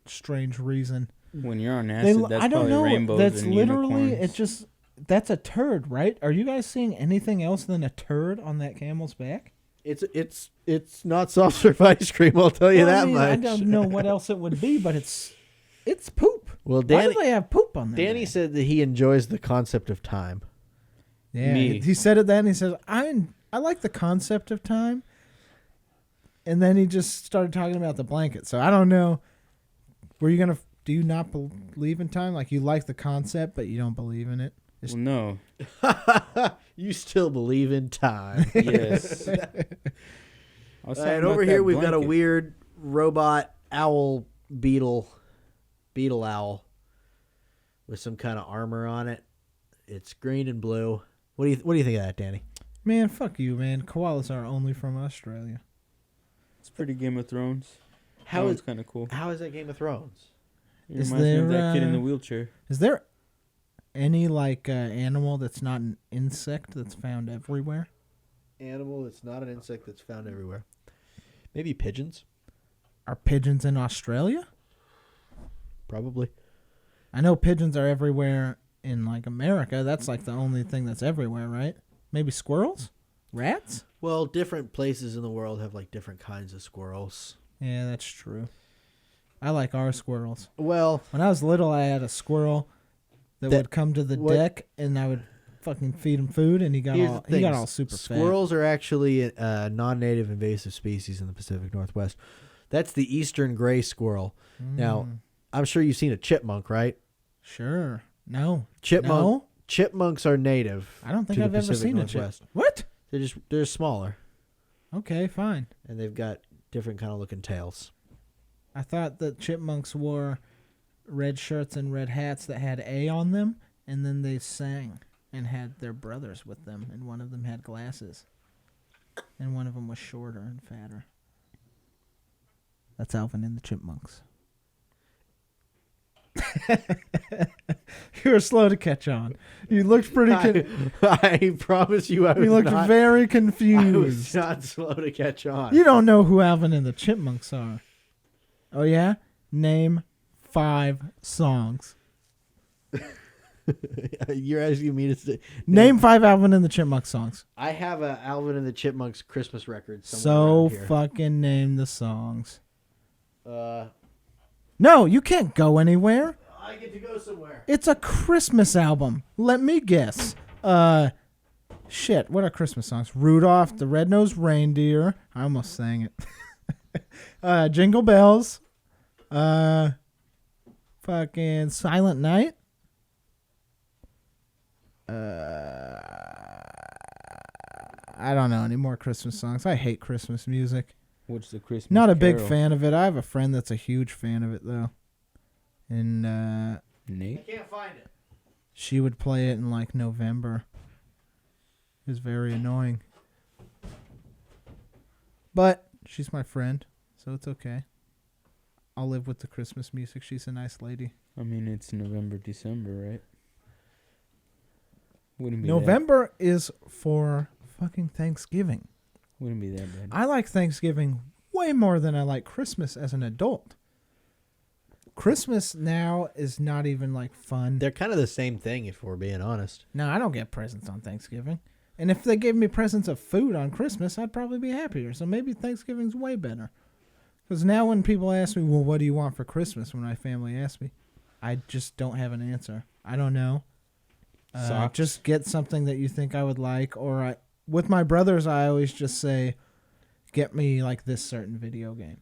strange reason. When you're on acid, that's I don't probably know. rainbows That's and literally unicorns. that's a turd, right? Are you guys seeing anything else than a turd on that camel's back? it's not soft serve ice cream. I'll tell you Well, I that mean, much. I don't know what else it would be, but it's poop. Well, Why Danny do they have poop on there? Danny said that he enjoys the concept of time. Yeah, Me. he said it then. He says, I like the concept of time. And then he just started talking about the blanket. So I don't know. Do you not believe in time? Like you like the concept, but you don't believe in it? Well, no. You still believe in time. Yes. I was talking And about over that here we've got a blanket. weird robot owl beetle owl with some kind of armor on it. It's green and blue. What do you think of that, Danny? Man, fuck you, man. Koalas are only from Australia. It's pretty Game of Thrones. How That is one's kind of cool. how is that Game of Thrones? It Is reminds me of there, that kid in the uh, wheelchair. Is there any animal that's not an insect that's found everywhere? Animal that's not an insect that's found everywhere. Maybe pigeons, Are pigeons in Australia? probably. I know pigeons are everywhere in like America. That's like the only thing that's everywhere, right? Maybe squirrels? Rats? Well, different places in the world have like different kinds of squirrels. Yeah, that's true. I like our squirrels. Well, When I was little, I had a squirrel that That- would come to the what- deck, and I would fucking feed him food, and he got here's all the thing. he got all super fat. Squirrels are actually a non-native invasive species in the Pacific Northwest. That's the eastern gray squirrel. Now, Mm, I'm sure you've seen a chipmunk, right? sure. No. Chipmunk. No. Chipmunks are native. I don't think to the I've ever Pacific seen Northwest. a chip. What? They're smaller, Okay, fine. and they've got different kind of looking tails. I thought that chipmunks wore red shirts and red hats that had A on them, and then they sang and had their brothers with them, and one of them had glasses, and one of them was shorter and fatter. That's Alvin and the Chipmunks. You were slow to catch on. You looked pretty. I promise you, I was You looked not, very I was confused. not slow to catch on. You don't know who Alvin and the Chipmunks are. Oh yeah? Name 5 songs. You're asking me to say. Name 5 Alvin and the Chipmunks songs. I have a Alvin and the Chipmunks Christmas record somewhere So around here. fucking name the songs. Uh, No, you can't go anywhere. I get to go somewhere. It's a Christmas album. Let me guess. Shit, what are Christmas songs? Rudolph the Red-Nosed Reindeer. I almost sang it. Jingle Bells. Fucking Silent Night. I don't know any more Christmas songs. I hate Christmas music. What's the Christmas Not a big Carol? fan of it. I have a friend that's a huge fan of it, though. And Nate? can't find it. she would play it in like November. It was very annoying. But she's my friend, so it's okay. I'll live with the Christmas music. She's a nice lady. I mean, it's November, December, right? Wouldn't be November is for fucking Thanksgiving. Wouldn't be that bad. I like Thanksgiving way more than I like Christmas as an adult. Christmas now is not even like fun. They're kind of the same thing, if we're being honest. No, I don't get presents on Thanksgiving. And if they gave me presents of food on Christmas, I'd probably be happier. So maybe Thanksgiving's way better. Because now when people ask me, well, what do you want for Christmas? When my family asks me, I just don't have an answer. I don't know. Socks? Just get something that you think I would like. Or with my brothers, I always just say, get me like this certain video game.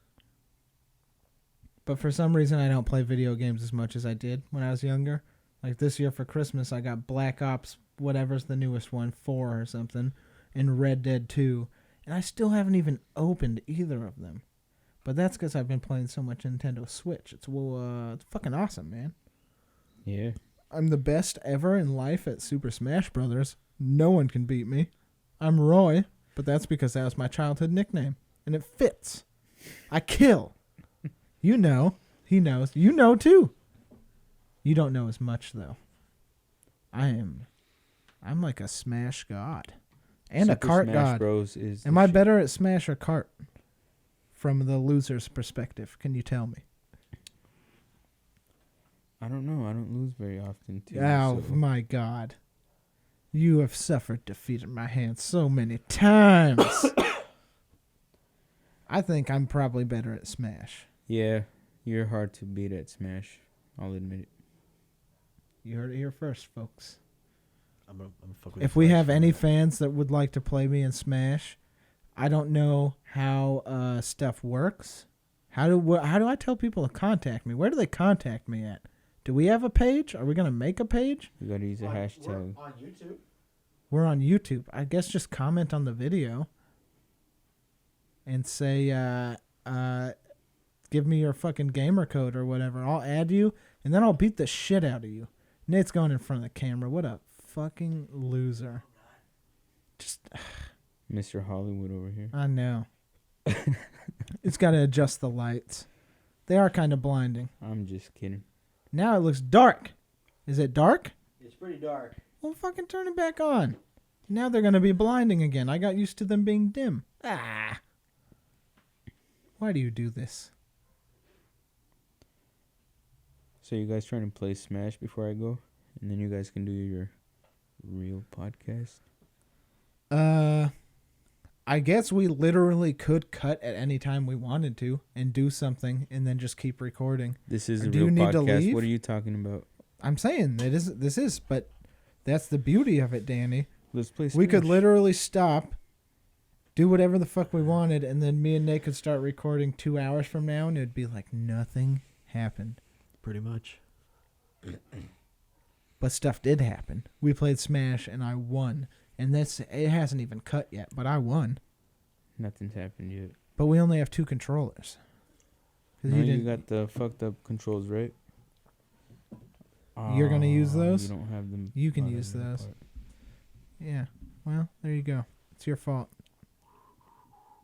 But for some reason, I don't play video games as much as I did when I was younger. Like this year for Christmas, I got Black Ops, whatever's the newest one, 4 or something, and Red Dead 2. And I still haven't even opened either of them. But that's because I've been playing so much Nintendo Switch. It's fucking awesome, man. Yeah. I'm the best ever in life at Super Smash Brothers. No one can beat me. I'm Roy, but that's because that was my childhood nickname. And it fits. I kill. You know. He knows. You know, too. You don't know as much, though. I'm like a Smash god. And Super a cart Smash god. Bros. Is Am I better at Smash or cart? From the loser's perspective, can you tell me? I don't know. I don't lose very often, too. Oh, so. my God. You have suffered defeat at my hands so many times. I think I'm probably better at Smash. Yeah, you're hard to beat at Smash. I'll admit it. You heard it here first, folks. I'm gonna fuck with If you we first have for any that. fans that would like to play me in Smash, I don't know how stuff works. How do I tell people to contact me? Where do they contact me at? Do we have a page? Are we going to make a page? You gotta use a hashtag. on YouTube. We're on YouTube. I guess just comment on the video and say, give me your fucking gamer code or whatever. I'll add you, and then I'll beat the shit out of you. Nate's going in front of the camera. What a fucking loser. Just, Mr. Hollywood over here. I know. It's got to adjust the lights. They are kind of blinding. I'm just kidding. Now it looks dark. Is it dark? It's pretty dark. Well, fucking turn it back on. Now they're going to be blinding again. I got used to them being dim. Ah. Why do you do this? So you guys trying to play Smash before I go? And then you guys can do your real podcast? I guess we literally could cut at any time we wanted to and do something and then just keep recording. This is a Do real you need to podcast. leave? What are you talking about? I'm saying this is, but that's the beauty of it, Danny. Let's play Smash. We could literally stop, do whatever the fuck we wanted, and then me and Nate could start recording 2 hours from now, and it'd be like nothing happened. Pretty much. But stuff did happen. We played Smash, and I won. And it hasn't even cut yet, but I won. Nothing's happened yet. But we only have 2 controllers. 'Cause No, you you didn't. got the fucked up controls, right? You're gonna use those? You don't have them. You can oh, use they're those. apart. Yeah. Well, there you go. It's your fault.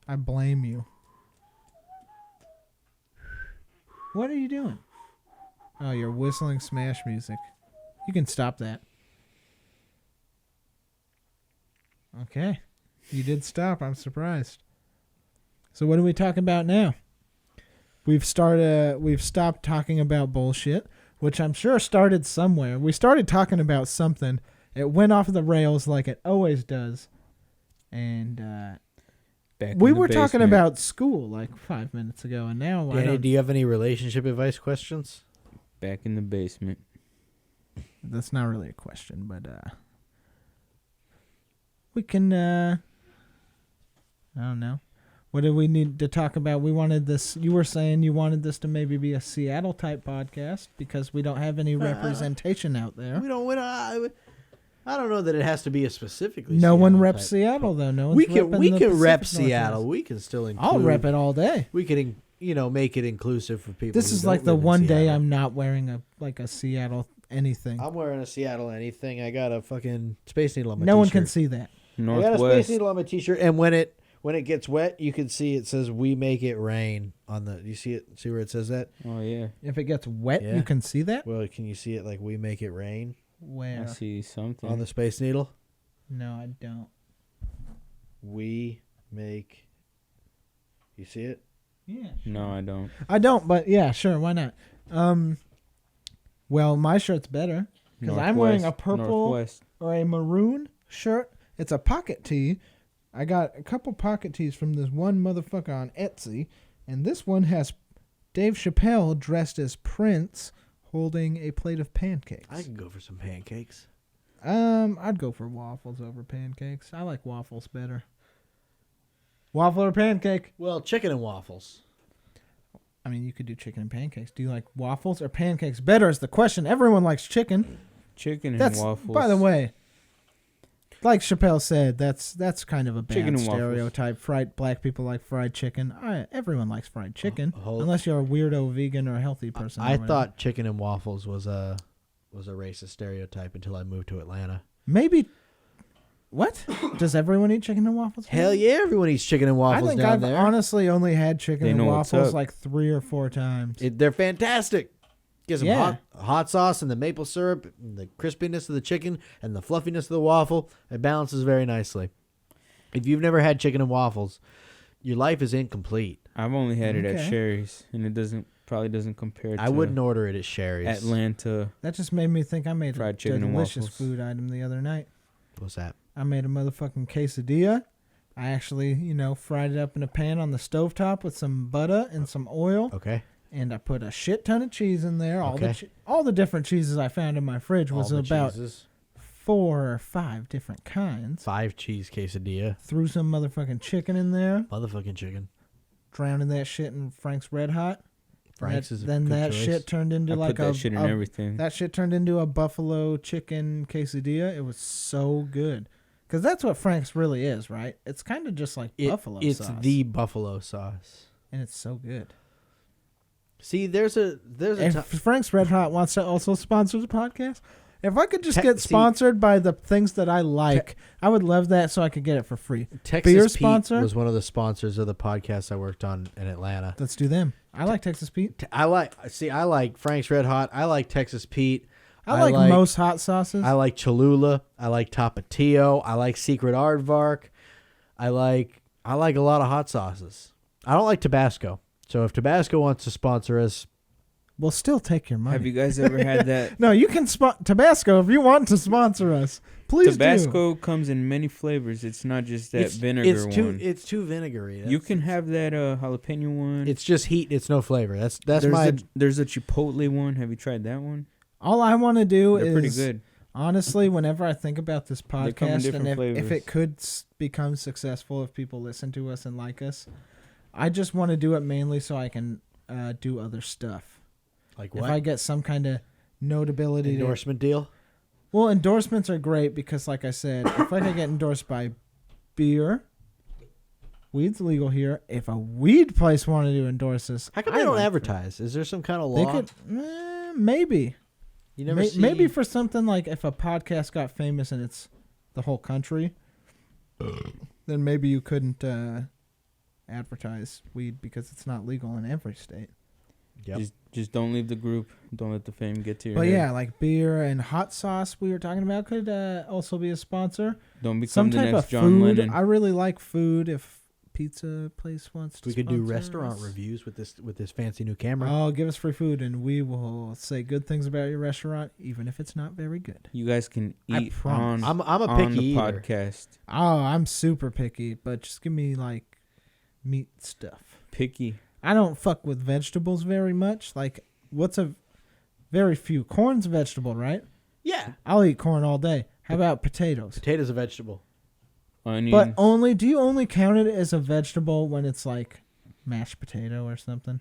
I blame you. What are you doing? Oh, you're whistling Smash music. You can stop that. Okay. You did stop. I'm surprised. So what are we talking about now? We've stopped talking about bullshit, which I'm sure started somewhere. We started talking about something. It went off the rails like it always does. And Back we in the were talking basement. about school like 5 minutes ago, and now I Danny, don't, do you have any relationship advice questions? Back in the basement. that's not really a question, but we can I don't know. What do we need to talk about? We wanted this. You were saying you wanted this to maybe be a Seattle type podcast because we don't have any representation out there. We don't. I don't know that it has to be a specifically. No one Seattle reps type. Seattle though. No one's We can repping we the can rep Pacific Seattle. Northwest. We can still include. I'll rep it all day. We can make it inclusive for people. This who is don't like the live in one day Seattle. I'm not wearing a Seattle anything. I'm wearing a Seattle anything. I got a fucking Space Needle on my No one can t-shirt. see that. I got a Space Northwest. Needle on my t-shirt, and when it gets wet, you can see it says "We make it rain" on the. You see it? See where it says that? Oh yeah, If it gets wet, Yeah. you can see that. Well, can you see it like "We make it rain" Where? I see something. on the Space Needle? No, I don't. We make. You see it? Yeah. No, I don't. I don't, but yeah, sure, why not? Well, my shirt's better because I'm wearing a Northwest- purple Northwest. or a maroon shirt. It's a pocket tee. I got a couple pocket tees from this one motherfucker on Etsy, and this one has Dave Chappelle dressed as Prince holding a plate of pancakes. I can go for some pancakes. I'd go for waffles over pancakes. I like waffles better. Waffle or pancake? Well, chicken and waffles. I mean, you could do chicken and pancakes. Do you like waffles or pancakes better is the question. Everyone likes chicken. Chicken and That's, waffles. by the way, like Chappelle said, that's kind of a bad Chicken and waffles. stereotype. Fried black people like fried chicken. Everyone likes fried chicken, hold- unless you're a weirdo vegan or a healthy person. or I whatever. thought chicken and waffles was a racist stereotype until I moved to Atlanta. maybe. What? Does everyone eat chicken and waffles? Hell yeah, everyone eats chicken and I waffles think down I've there. honestly only had chicken They and know what's waffles up. like 3 or 4 times. They're fantastic. Get some Yeah. hot sauce and the maple syrup, and the crispiness of the chicken and the fluffiness of the waffle. It balances very nicely. If you've never had chicken and waffles, your life is incomplete. I've only had it at Okay. Sherry's, and it probably doesn't compare to I wouldn't order it at Sherry's. Atlanta. That just made me think I made Fried a chicken and delicious waffles. food item the other night. What's that? I made a motherfucking quesadilla. I actually, fried it up in a pan on the stovetop with some butter and some oil. Okay. And I put a shit ton of cheese in there. Okay. All the different cheeses I found in my fridge was All the about cheeses. 4 or 5 different kinds. 5 cheese quesadilla. Threw some motherfucking chicken in there. Motherfucking chicken. Drowning that shit in Frank's Red Hot. Frank's is a Then good that choice. shit turned into I like put that shit in everything. That shit turned into a buffalo chicken quesadilla. It was so good. Because that's what Frank's really is, right? It's kind of just like buffalo It's sauce. the buffalo sauce. And it's so good. See, there's a If Frank's Red Hot wants to also sponsor the podcast, if I could just Te- get see- sponsored by the things that I like, I would love that so I could get it for free. Texas beer Pete sponsor? was one of the sponsors of the podcast I worked on in Atlanta. Let's do them. I like Texas Pete. I like Frank's Red Hot. I like Texas Pete. I like most hot sauces. I like Cholula. I like Tapatio. I like Secret Aardvark. I like a lot of hot sauces. I don't like Tabasco. So if Tabasco wants to sponsor us, we'll still take your money. Have you guys ever had that? No, you can Tabasco if you want to sponsor us. Please Tabasco comes in many flavors. It's not just that vinegar one. It's too vinegary. You can have that jalapeno one. It's just heat. It's no flavor. That's there's my. there's a chipotle one. Have you tried that one? All I want to do They're is pretty good. honestly, whenever I think about this They come in podcast different and if flavors. it could become successful, if people listen to us and like us, I just want to do it mainly so I can do other stuff. Like If what? I get some kind of notability. Endorsement deal? Well, endorsements are great because, like I said, if I could get endorsed by beer, weed's legal here. If a weed place wanted to endorse us, How come they don't advertise? Is there some kind of They law? could, maybe. You never see. Maybe for something like if a podcast got famous and it's the whole country, then maybe you couldn't advertise weed because it's not legal in every state. Yep. Just don't leave the group. Don't let the fame get to your But head. yeah, like beer and hot sauce we were talking about could also be a sponsor. Don't become Some the type next of John food. Lennon. I really like food. If pizza place wants to, We could do sponsor restaurant us. reviews with this fancy new camera. Oh, give us free food, and we will say good things about your restaurant, even if it's not very good. You guys can I eat promise. on, I'm a on picky the eater. podcast. Oh, I'm super picky, but just give me like meat stuff. Picky. I don't fuck with vegetables very much. Like, what's a very few? Corn's a vegetable, right? Yeah. I'll eat corn all day. How about potatoes? Potato's a vegetable. Onions. But do you only count it as a vegetable when it's like mashed potato or something?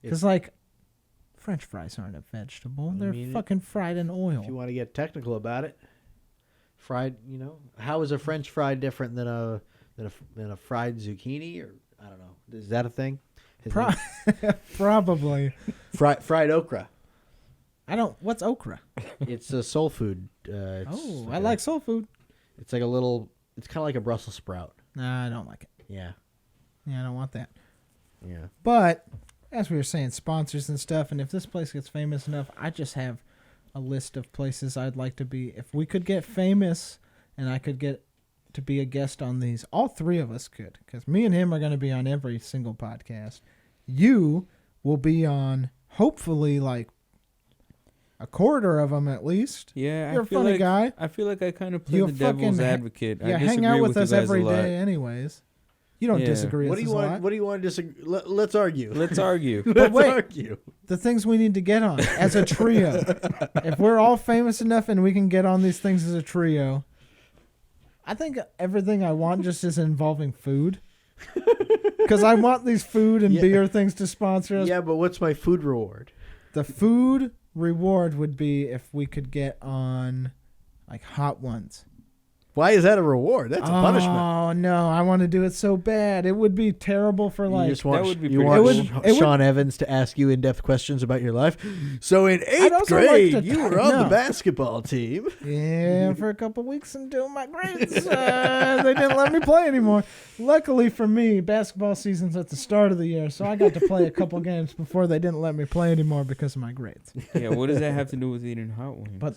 Because like French fries aren't a vegetable; they're fucking fried in oil. If you want to get technical about it, fried. How is a French fry different than a fried zucchini? Or I don't know. Is that a thing? His Pro- probably. fried okra. What's okra? It's a soul food. I like soul food. It's like a little. It's kind of like a Brussels sprout. Nah, I don't like it. Yeah. Yeah, I don't want that. Yeah. But as we were saying, sponsors and stuff, and if this place gets famous enough, I just have a list of places I'd like to be. If we could get famous and I could get to be a guest on these, all three of us could, because me and him are going to be on every single podcast. You will be on, hopefully, like a quarter of them at least. Yeah, You're I a feel funny like, guy. I feel like I kind of play You the devil's fucking advocate. Yeah, I hang disagree out with you us guys every a lot. day anyways. You don't Yeah. disagree What with do us you a want? lot. What do you want to disagree? Let's argue. Let's argue. Let's wait. argue. The things we need to get on as a trio. If we're all famous enough and we can get on these things as a trio, I think everything I want just is involving food. Because I want these food and Yeah. beer things to sponsor us. Yeah, but what's my food reward? The food reward would be if we could get on like Hot Ones. Why is that a reward? That's a punishment. Oh no, I want to do it so bad. It would be terrible for You like. just want, that would be you pretty want cool. It would- Sean Evans to ask you in-depth questions about your life. So in I'd 8th also like grade, to you were on no. the basketball team. Yeah, for a couple weeks until my grades, they didn't let me play anymore. Luckily for me, basketball season's at the start of the year, so I got to play a couple games before they didn't let me play anymore because of my grades. Yeah, what does that have to do with eating hot wings? But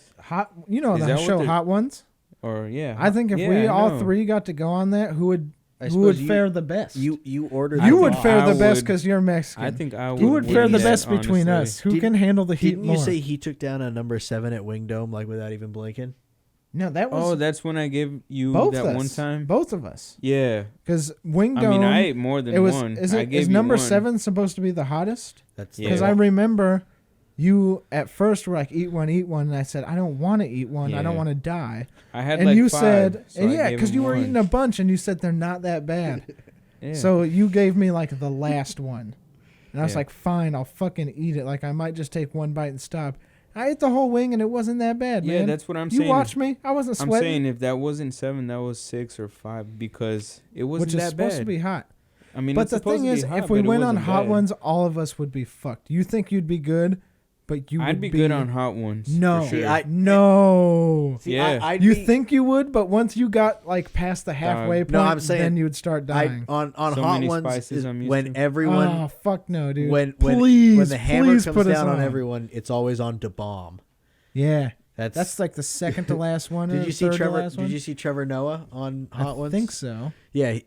you know Is the that what show they're- Hot Ones? Or yeah, I think if yeah, we I all know. three got to go on that, who would I who would suppose fare the best? You ordered. You the would bomb. fare I the best would- because you're Mexican. I think I would. Who would fare win the that, best between honestly. us? Who Didn't- can handle the heat Didn't more? you say he took down a number 7 at Wing Dome like without even blinking? No, that was Oh, that's when I gave you both that us. one time. Both of us. Yeah, Because Wing Dome. I mean, I ate more than it was. one. Is I it gave is you number one. 7 supposed to be the hottest? That's Yeah. Because I remember you at first were like, eat one, and I said, I don't want to eat one. I don't Yeah. want to die. I had And like you 5, said, so and I yeah, gave because him you were one. eating a bunch, and you said they're not that bad. Yeah. So you gave me like the last one, and I was Yeah. like, fine, I'll fucking eat it. Like I might just take one bite and stop. I ate the whole wing, and it wasn't that bad, yeah, man. that's what I'm You saying. watched me. I wasn't I'm sweating, saying if that wasn't 7, that was 6 or 5 because it wasn't which is that supposed bad. to be hot. I mean, But it's the supposed thing to be is, hot, if we but it went on wasn't Hot bad. Ones, all of us would be fucked. You think you'd be good, but you I'd would be good on Hot Ones. No, for sure. I- no. See, Yeah. I'd You be- think you would, but once you got like past the halfway point, No, I'm saying then you would start dying. on So Hot many Ones spices is I'm used when to. everyone Oh fuck no, dude! when please, the hammer please comes put us down on everyone, it's always on Da Bomb. Yeah, That's that's like the second to last one. or Did you see third to Trevor? last one? Did you see Trevor Noah on Hot I Ones? think so. Yeah,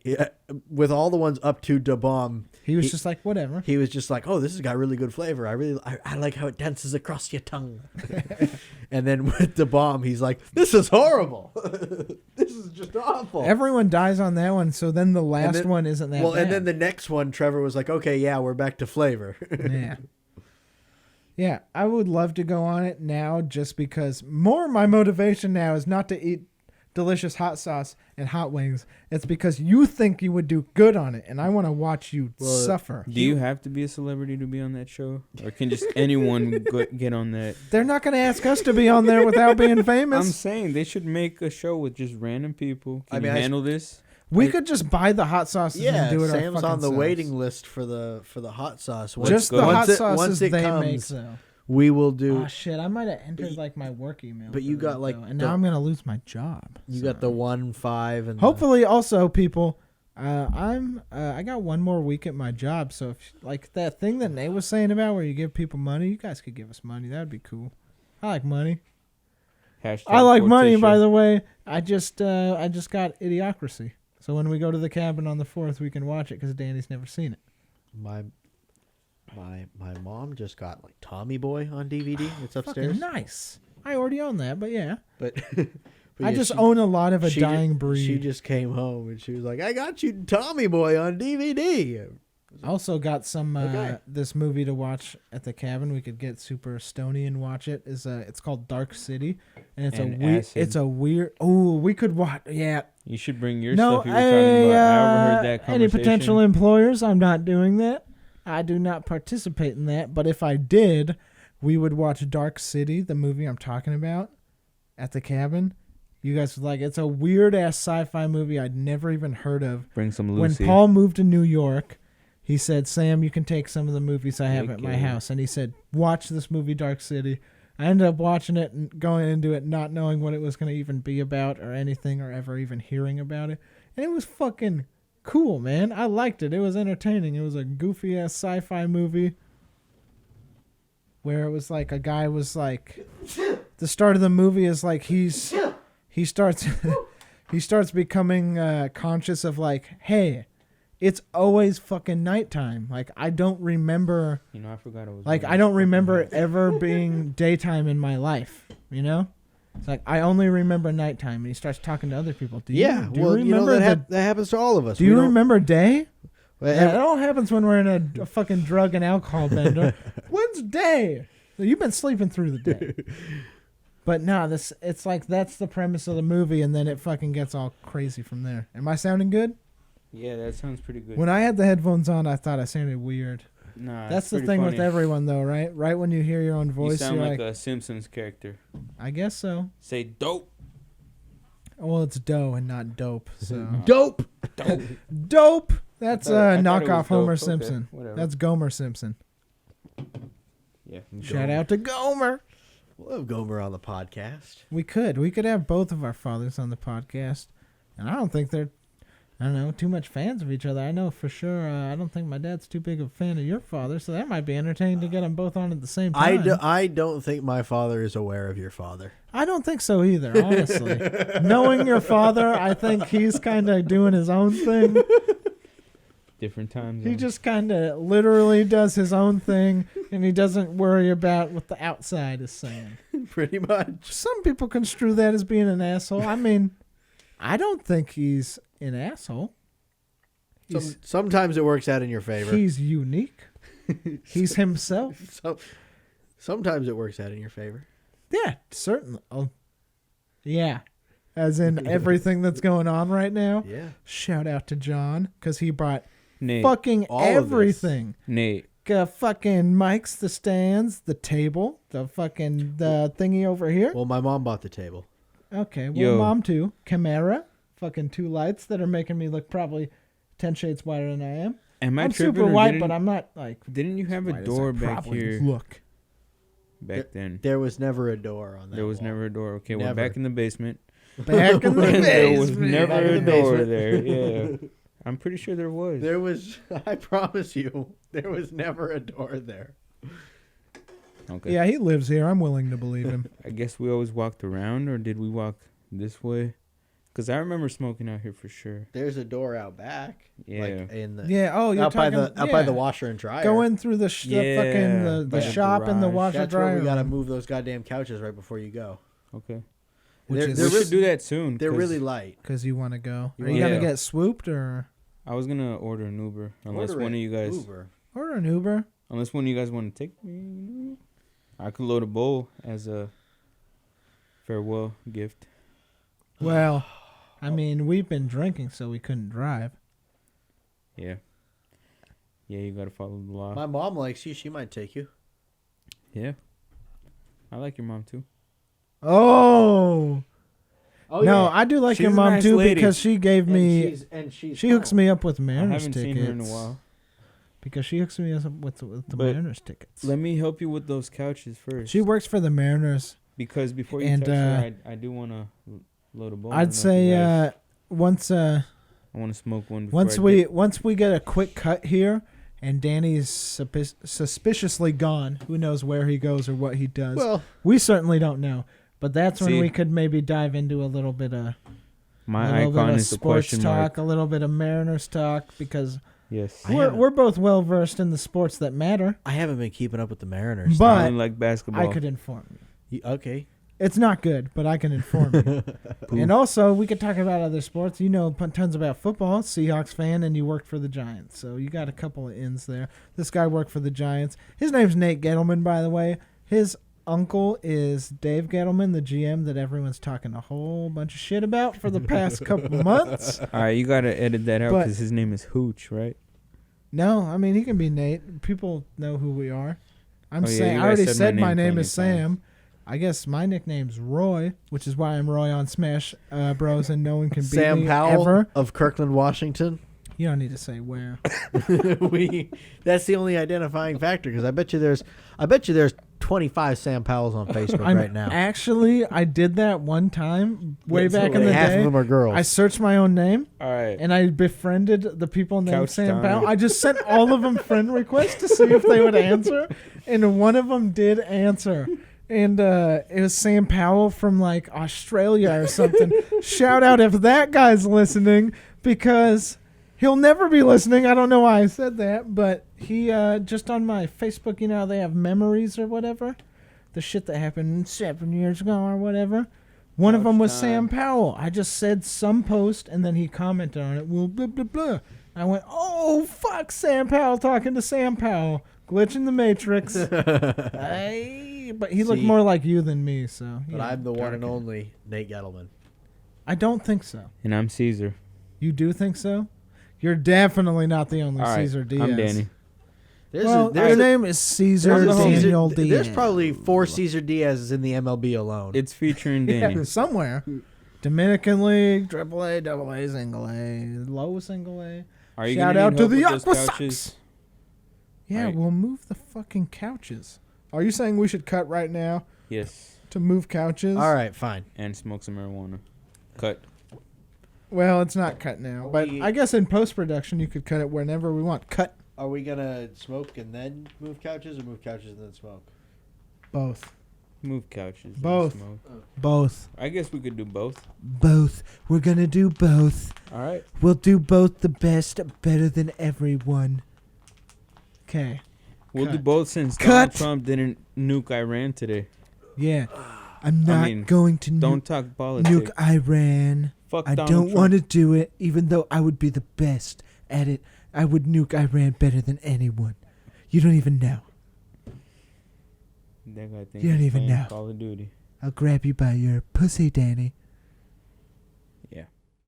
with all the ones up to Da Bomb, He was just like, whatever. he was just like, "Oh, this has got really good flavor. I like how it dances across your tongue." And then with Da Bomb, he's like, "This is horrible. This is just awful." Everyone dies on that one, so then the last then- one isn't that well, bad. and then the next one, Trevor was like, "Okay, yeah, we're back to flavor." Yeah. Yeah, I would love to go on it now just because more my motivation now is not to eat delicious hot sauce and hot wings. It's because you think you would do good on it, and I want to watch you Well, suffer. Do you have to be a celebrity to be on that show, or can just anyone get on that? They're not going to ask us to be on there without being I'm famous. saying they should make a show with just random people. Can I mean, you I- handle this? We could just buy the hot sauces Yeah, and do it our Sam's fucking on the selves. waiting list for the hot sauce. Just the Once hot it- sauces once it they comes, make, though. we will do. Oh shit! I might have entered like my work email. But for you that, got, like, though, and the- now I'm gonna lose my job. You got the 1-5 and Hopefully, also people, I got one more week at my job, so if like that thing that Nate was saying about where you give people money, you guys could give us money. That'd be cool. I like money. Hashtag I like money. Morticia. By the way, I just got Idiocracy. So when we go to the cabin on the 4th, we can watch it because Danny's never seen it. my mom just got like Tommy Boy on DVD. It's upstairs. Fucking nice. I already own that, but yeah. But, I yeah, just she- own a lot of a she dying ju- breed. She just came home and she was like, "I got you Tommy Boy on DVD." Also got some Okay. this movie to watch at the cabin. We could get super stony and watch it. It's called Dark City, and it's And a weird. acid. It's a weird. Oh, we could watch. Yeah. You should bring your No, stuff you were talking about. I overheard that conversation. any potential employers, I'm not doing that. I do not participate in that. But if I did, we would watch Dark City, the movie I'm talking about, at the cabin. You guys would like. It's a weird ass sci-fi movie I'd never even heard of. Bring some When Lucy. Paul moved to New York, he said, Sam, you can take some of the movies I have at my Okay. house. And he said, watch this movie, Dark City. I ended up watching it and going into it not knowing what it was going to even be about or anything or ever even hearing about it. And it was fucking cool, man. I liked it. It was entertaining. It was a goofy-ass sci-fi movie where it was like a guy was like... The start of the movie is like he starts he starts becoming conscious of like, hey, it's always fucking nighttime. Like, I don't remember... You know, I forgot it was... Like, one I of don't those remember fucking- ever being daytime in my life, you know? It's like, I only remember nighttime. And he starts talking to other people. Do you remember that happens to all of us. Do you remember day? Well, Yeah, it all happens when we're in a fucking drug and alcohol bender. When's day? So you've been sleeping through the day. But no, it's like that's the premise of the movie, and then it fucking gets all crazy from there. Am I sounding good? Yeah, that sounds pretty good. When I had the headphones on, I thought I sounded weird. Nah, That's it's the pretty thing with funny. everyone, though, right? Right when you hear your own You voice, sound you're like like, a Simpsons character. I guess so. Say dope. Well, it's dough and not dope. So Dope. Dope. dope. That's I thought it was knockoff Homer dope. Okay, Simpson. whatever. That's Gomer Simpson. Yeah. Shout out to Gomer. We'll have Gomer on the podcast. We could have both of our fathers on the podcast, and I don't think they're, I don't know, too much fans of each other. I know for sure. I don't think my dad's too big of a fan of your father, so that might be entertaining to get them both on at the same time. I don't think my father is aware of your father. I don't think so either, honestly. Knowing your father, I think he's kind of doing his own thing. Different times. He just kind of literally does his own thing, and he doesn't worry about what the outside is saying. Pretty much. Some people construe that as being an asshole. I mean, I don't think he's an asshole. Sometimes it works out in your favor. He's unique. He's himself. Sometimes it works out in your favor. Yeah, certainly. Oh, yeah. As in everything that's going on right now. Yeah. Shout out to John, because he brought Nate. fucking all of this. everything. Nate. Fucking mics, the stands, the table, the thingy over here. Well, my mom bought the table. Okay, well, Yo. mom too. Camera, fucking 2 lights that are making me look probably 10 shades whiter than I am. Am I I'm tripping, super or white, didn't- but I'm not like Didn't you have a white as door I back probably here look. back then? There was never a door on that. There was wall. never a door. Okay, well, Never. back in the basement. Back in the There was basement. never Back in a the door basement. there. Yeah. I'm pretty sure there was. There was. I promise you, there was never a door there. Okay. Yeah, he lives here. I'm willing to believe him. I guess we always walked around, or did we walk this way? Because I remember smoking out here for sure. There's a door out back. Yeah. Like in the Yeah. Oh, you're out by talking the washer and dryer. Go in through the Yeah, fucking by the the shop and the garage. washer That's dryer. where we gotta room. move those goddamn couches right before you go. Okay. Which They're- is- they're We should do that soon. They're 'cause really light. Because you want to go. You Are you wanna- gonna Yeah. get swooped or I was gonna order an Uber, unless Order one it. of you guys, Uber. order an Uber? unless one of you guys want to take me. I could load a bowl as a farewell gift. Well, I mean, we've been drinking, so we couldn't drive. Yeah. Yeah, you gotta follow the law. My mom likes you. She might take you. Yeah. I like your mom too. Oh. Oh No, I do like She's your a mom nice too lady. because she gave me. she's She hooks me up with I Mariners haven't tickets. seen her in a while. Because she hooks me up with the But Mariners tickets. Let me help you with those couches first. She works for the Mariners. Because before you And, text her, I do want to load a bowl. I don't know I'd if you say guys- once I want to smoke one. Before once we get a quick cut here, and Danny's suspiciously gone. Who knows where he goes or what he does? Well, We certainly don't know. But that's when See? we could maybe dive into a little bit of My icon is the sports question talk, mark. a little bit of Mariners talk, because Yes. we're both well versed in the sports that matter. I haven't been keeping up with the Mariners. But- I only like basketball. I could inform you. Okay. It's not good, but I can inform you. And also, we could talk about other sports. You know tons about football, Seahawks fan, and you worked for the Giants. So you got a couple of ins there. This guy worked for the Giants. His name's Nate Gettleman, by the way. His uncle is Dave Gettleman, the GM that everyone's talking a whole bunch of shit about for the past couple months. All right, you gotta edit that out But- because his name is Hooch, right? No, I mean, he can be Nate. People know who we are. I'm Oh, yeah, saying, you I guys already said said my my name name plenty is of Sam. I guess my nickname's Roy, which is why I'm Roy on Smash Bros. And no one can beat Sam me Powell ever. of Kirkland, Washington. You don't need to say where. That's the only identifying factor because I bet you there's 25 Sam Powells on Facebook right now. Actually, I did that one time way back in the Half day. of them are girls. I searched my own name. All right. And I befriended the people named Couch Sam time. Powell. I just sent all of them friend requests to see if they would answer, and one of them did answer. And it was Sam Powell from like Australia or something. Shout out if that guy's listening, because he'll never be listening. I don't know why I said that, but he just on my Facebook, you know how they have memories or whatever, the shit that happened 7 years ago or whatever. One of them was Sam Powell. I just said some post, and then he commented on it. Well, blah, blah, blah. I went, oh, fuck, Sam Powell talking to Sam Powell. Glitch in the Matrix. But he looked more like you than me, so. But I'm the one and only Nate Gettleman. I don't think so. And I'm Cesar. You do think so? You're definitely not the only All right, Cesar Diaz. I'm Danny. Your name is Cesar Daniel Diaz. There's probably 4 Cesar Diaz's in the MLB alone. It's featuring Danny. Yeah, somewhere. Dominican League, AAA, AA, Single A, low Single A. Are you Shout gonna out need to help the with those Aqua couches? Sox. Yeah, Right. we'll move the fucking couches. Are you saying we should cut right now Yes. to move couches? All right, fine. And smoke some marijuana. Cut. Well, it's not cut now, but We- I guess in post-production you could cut it whenever we want. Cut Are we going to smoke and then move couches or move couches and then smoke? both. Move couches. and Both. Smoke. Both. I guess we could do both. Both. We're going to do both. All right. We'll do both the best, better than everyone. Okay. We'll do Cut. both since Cut. Donald Trump didn't nuke Iran today. Yeah. I'm not going to Don't talk politics. nuke Iran. Fuck I Donald don't Trump. want to do it, even though I would be the best at it. I would nuke Iran better than anyone. You don't even know. That guy thinks You don't he's even playing know. Call of Duty. I'll grab you by your pussy, Danny.